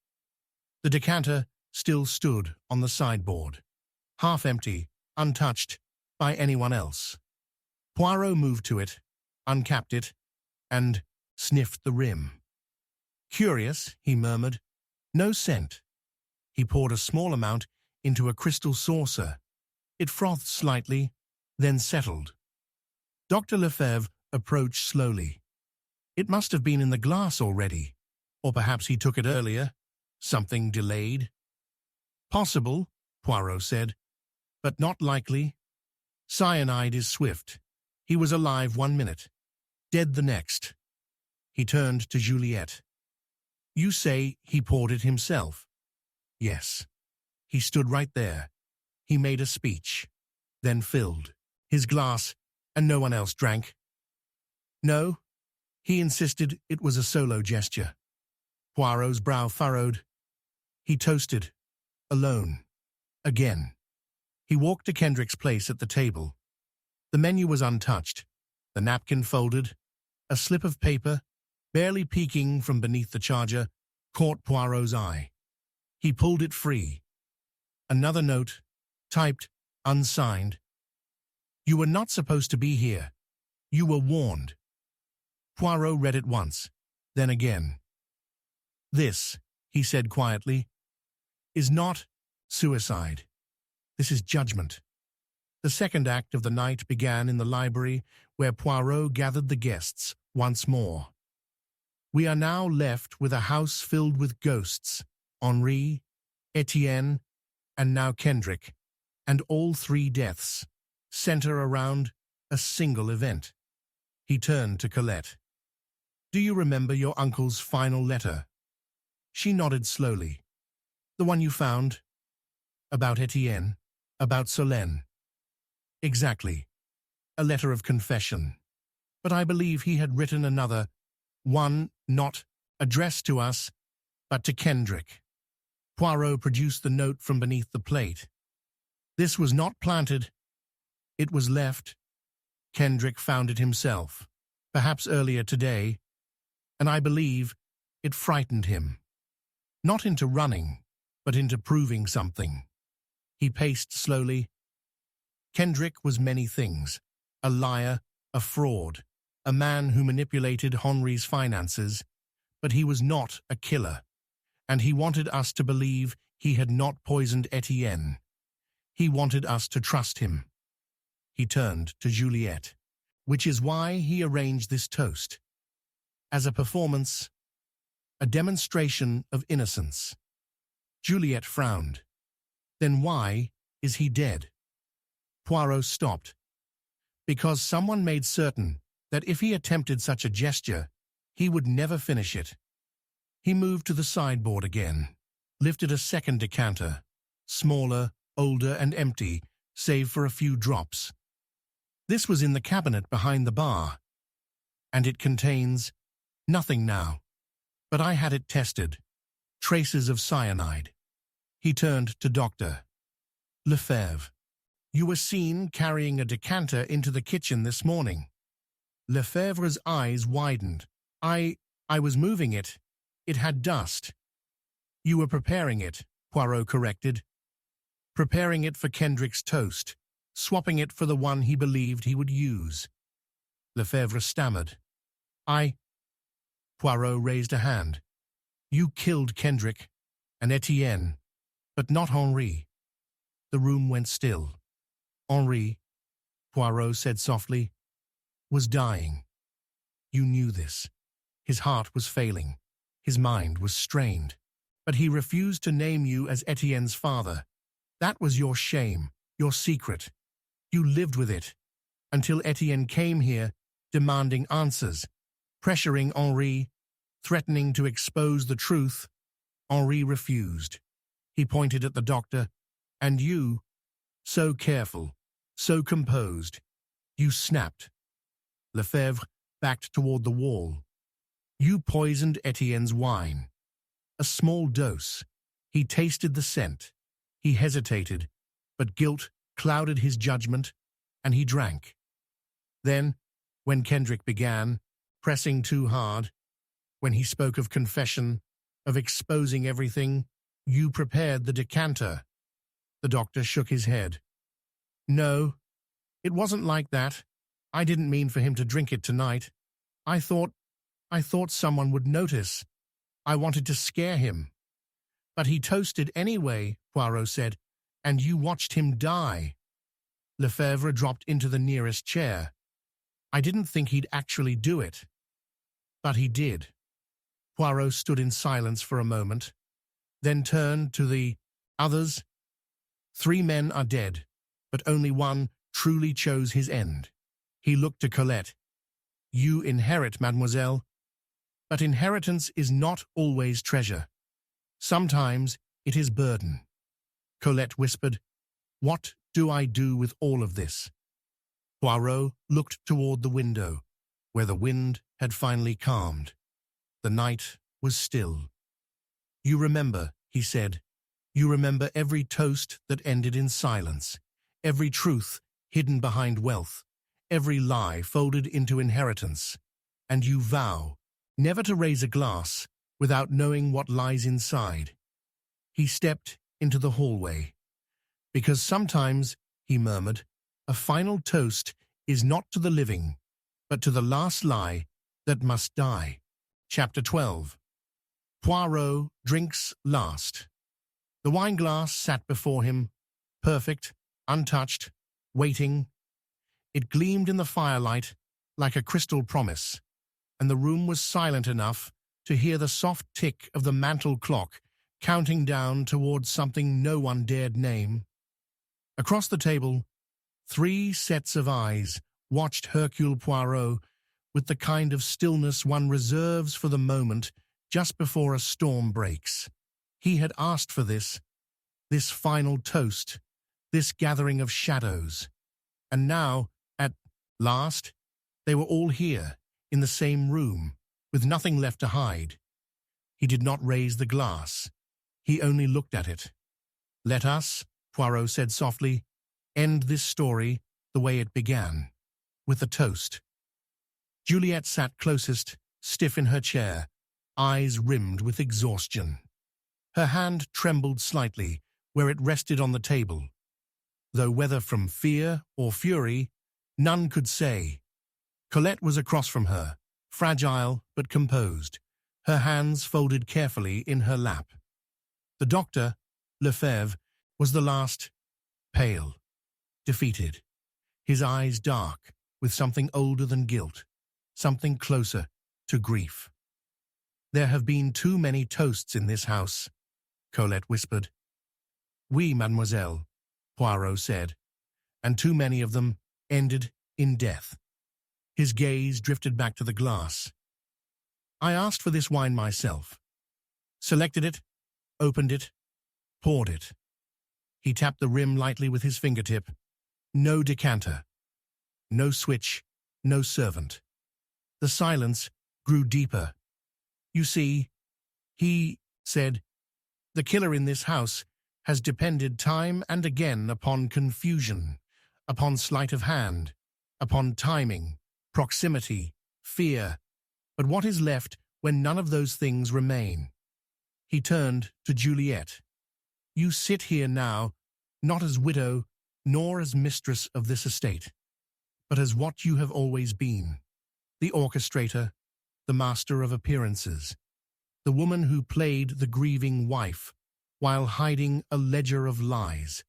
The decanter still stood on the sideboard, half empty, untouched by anyone else. Poirot moved to it, uncapped it, and sniffed the rim. Curious, he murmured. No scent. He poured a small amount into a crystal saucer. It frothed slightly, then settled. Dr. Lefebvre approached slowly. It must have been in the glass already, or perhaps he took it earlier, something delayed. Possible, Poirot said, but not likely. Cyanide is swift. He was alive 1 minute, dead the next. He turned to Juliet. You say he poured it himself? Yes. He stood right there. He made a speech, then filled his glass, and no one else drank. No, he insisted it was a solo gesture. Poirot's brow furrowed. He toasted, alone. Again. He walked to Kendrick's place at the table. The menu was untouched, the napkin folded, a slip of paper, barely peeking from beneath the charger, caught Poirot's eye. He pulled it free. Another note, typed, unsigned. "You were not supposed to be here. You were warned." Poirot read it once, then again. "This," he said quietly, "is not suicide. This is judgment." The second act of the night began in the library where Poirot gathered the guests once more. We are now left with a house filled with ghosts, Henri, Etienne, and now Kendrick, and all three deaths center around a single event. He turned to Colette. "Do you remember your uncle's final letter?" She nodded slowly. "The one you found? About Etienne? About Solène?" "Exactly. A letter of confession. But I believe he had written another, one not addressed to us, but to Kendrick." Poirot produced the note from beneath the plate. "This was not planted. It was left. Kendrick found it himself, perhaps earlier today, and I believe it frightened him. Not into running, but into proving something." He paced slowly. "Kendrick was many things: a liar, a fraud, a man who manipulated Henri's finances, but he was not a killer, and he wanted us to believe he had not poisoned Etienne. He wanted us to trust him." He turned to Juliette, "Which is why he arranged this toast. As a performance, a demonstration of innocence." Juliette frowned. "Then why is he dead?" Poirot stopped. "Because someone made certain that if he attempted such a gesture, he would never finish it." He moved to the sideboard again, lifted a second decanter, smaller, older, and empty, save for a few drops. "This was in the cabinet behind the bar, and it contains nothing now. But I had it tested. Traces of cyanide." He turned to Dr. Lefebvre. "You were seen carrying a decanter into the kitchen this morning." Lefebvre's eyes widened. I was moving it. It had dust." "You were preparing it," Poirot corrected. "Preparing it for Kendrick's toast, swapping it for the one he believed he would use." Lefebvre stammered. Poirot raised a hand. "You killed Kendrick and Etienne, but not Henri." The room went still. "Henri," Poirot said softly, "was dying. You knew this. His heart was failing. His mind was strained. But he refused to name you as Etienne's father. That was your shame, your secret. You lived with it, until Etienne came here, demanding answers, pressuring Henri, threatening to expose the truth. Henri refused." He pointed at the doctor. "And you, so careful, so composed, you snapped." Lefebvre backed toward the wall. "You poisoned Etienne's wine. A small dose. He tasted the scent. He hesitated, but guilt clouded his judgment, and he drank. Then, when Kendrick began, pressing too hard, when he spoke of confession, of exposing everything, you prepared the decanter." The doctor shook his head. "No, it wasn't like that. I didn't mean for him to drink it tonight. I thought someone would notice. I wanted to scare him." "But he toasted anyway," Poirot said, "and you watched him die." Lefebvre dropped into the nearest chair. "I didn't think he'd actually do it." "But he did." Poirot stood in silence for a moment, then turned to the others. "3 men are dead, but only one truly chose his end." He looked to Colette. "You inherit, mademoiselle. But inheritance is not always treasure. Sometimes it is burden." Colette whispered, "What do I do with all of this?" Poirot looked toward the window, where the wind had finally calmed. The night was still. "You remember," he said, You remember every toast that ended in silence, every truth hidden behind wealth, every lie folded into inheritance, and you vow never to raise a glass without knowing what lies inside. He stepped into the hallway. Because sometimes, he murmured, a final toast is not to the living, but to the last lie that must die. Chapter 12. Poirot drinks last. The wineglass sat before him, perfect, untouched, waiting. It gleamed in the firelight like a crystal promise, and the room was silent enough to hear the soft tick of the mantel clock counting down towards something no one dared name. Across the table, 3 sets of eyes watched Hercule Poirot with the kind of stillness one reserves for the moment just before a storm breaks. He had asked for this final toast, this gathering of shadows. And now, at last, they were all here, in the same room, with nothing left to hide. He did not raise the glass. He only looked at it. "Let us," Poirot said softly, "end this story the way it began, with a toast." Juliet sat closest, stiff in her chair, eyes rimmed with exhaustion. Her hand trembled slightly where it rested on the table, though whether from fear or fury, none could say. Colette was across from her, fragile but composed, her hands folded carefully in her lap. The doctor, Lefebvre, was the last, pale, defeated, his eyes dark with something older than guilt, something closer to grief. "There have been too many toasts in this house," Colette whispered. "Oui, mademoiselle," Poirot said, "and too many of them ended in death." His gaze drifted back to the glass. "I asked for this wine myself. Selected it, opened it, poured it." He tapped the rim lightly with his fingertip. No decanter. No switch. No servant. The silence grew deeper. "You see," he said, "the killer in this house has depended time and again upon confusion, upon sleight of hand, upon timing, proximity, fear. But what is left when none of those things remain?" He turned to Juliet. "You sit here now, not as widow nor as mistress of this estate, but as what you have always been, the orchestrator, the master of appearances, the woman who played the grieving wife while hiding a ledger of lies."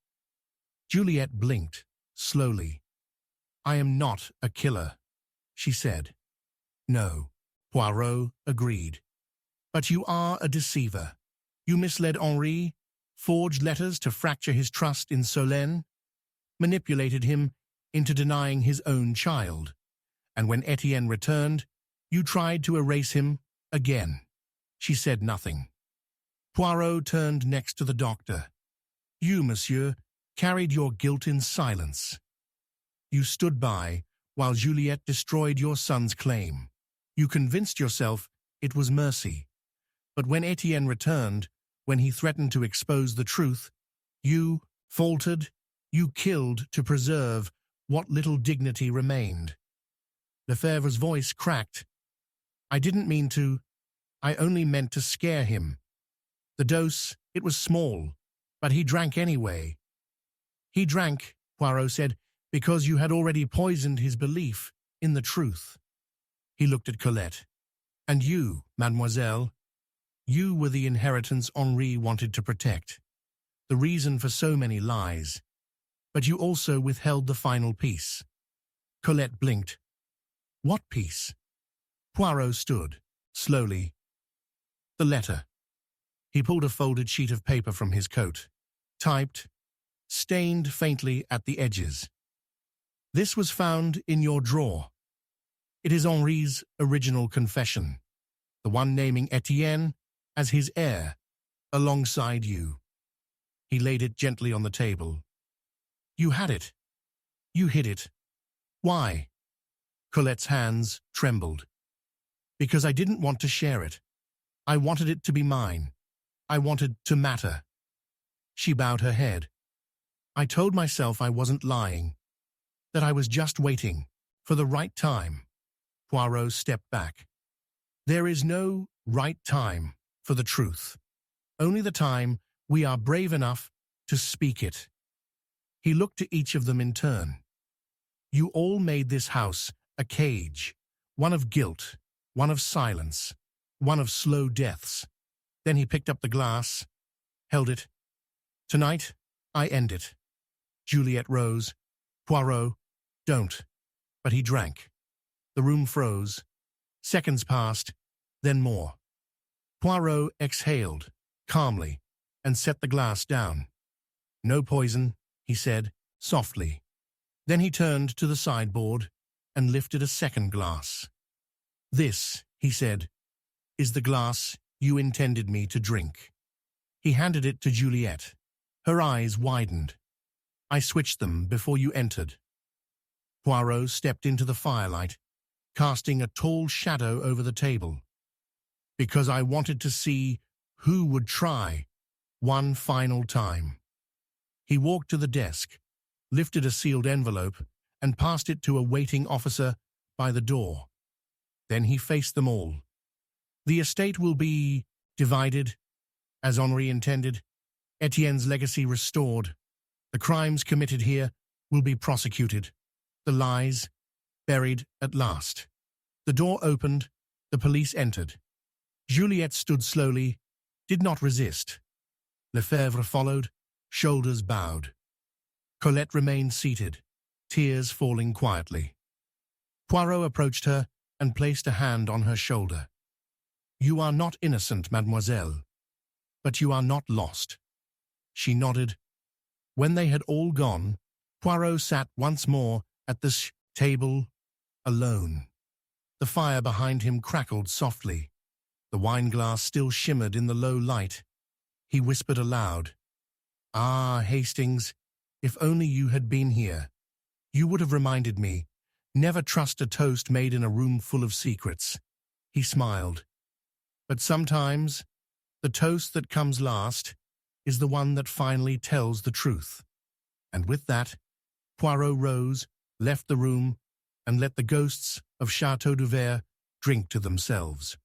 Juliet blinked, slowly. "I am not a killer," she said. "No," Poirot agreed. "But you are a deceiver. You misled Henri, forged letters to fracture his trust in Solène, manipulated him into denying his own child, and when Etienne returned, you tried to erase him again." She said nothing. Poirot turned next to the doctor. "You, monsieur, carried your guilt in silence. You stood by while Juliet destroyed your son's claim. You convinced yourself it was mercy. But when Etienne returned, when he threatened to expose the truth, you faltered, you killed to preserve what little dignity remained." Lefebvre's voice cracked. "I didn't mean to. I only meant to scare him. The dose, it was small, but he drank anyway." "He drank," Poirot said, "because you had already poisoned his belief in the truth." He looked at Colette. "And you, mademoiselle, you were the inheritance Henri wanted to protect, the reason for so many lies. But you also withheld the final piece." Colette blinked. "What piece?" Poirot stood, slowly. "The letter." He pulled a folded sheet of paper from his coat, typed, stained faintly at the edges. "This was found in your drawer. It is Henri's original confession, the one naming Etienne as his heir, alongside you." He laid it gently on the table. "You had it. You hid it. Why?" Colette's hands trembled. "Because I didn't want to share it. I wanted it to be mine. I wanted to matter." She bowed her head. I told myself I wasn't lying, that I was just waiting for the right time. Poirot stepped back. There is no right time for the truth, only the time we are brave enough to speak it. He looked to each of them in turn. You all made this house a cage, one of guilt, one of silence, one of slow deaths. Then he picked up the glass, held it. Tonight, I end it. Juliet rose. Poirot, don't. But he drank. The room froze. Seconds passed, then more. Poirot exhaled, calmly, and set the glass down. No poison, he said, softly. Then he turned to the sideboard and lifted a second glass. This, he said, is the glass you intended me to drink. He handed it to Juliet. Her eyes widened. I switched them before you entered. Poirot stepped into the firelight, casting a tall shadow over the table. Because I wanted to see who would try one final time. He walked to the desk, lifted a sealed envelope, and passed it to a waiting officer by the door. Then he faced them all. The estate will be divided, as Henri intended, Etienne's legacy restored. The crimes committed here will be prosecuted, the lies buried at last. The door opened, the police entered. Juliet stood slowly, did not resist. Lefebvre followed, shoulders bowed. Colette remained seated, tears falling quietly. Poirot approached her and placed a hand on her shoulder. You are not innocent, mademoiselle, but you are not lost. She nodded. When they had all gone, Poirot sat once more at the table, alone. The fire behind him crackled softly. The wineglass still shimmered in the low light. He whispered aloud, Ah, Hastings, if only you had been here. You would have reminded me, never trust a toast made in a room full of secrets. He smiled. But sometimes, the toast that comes last is the one that finally tells the truth. And with that, Poirot rose, left the room, and let the ghosts of Chateau d'Auvert drink to themselves.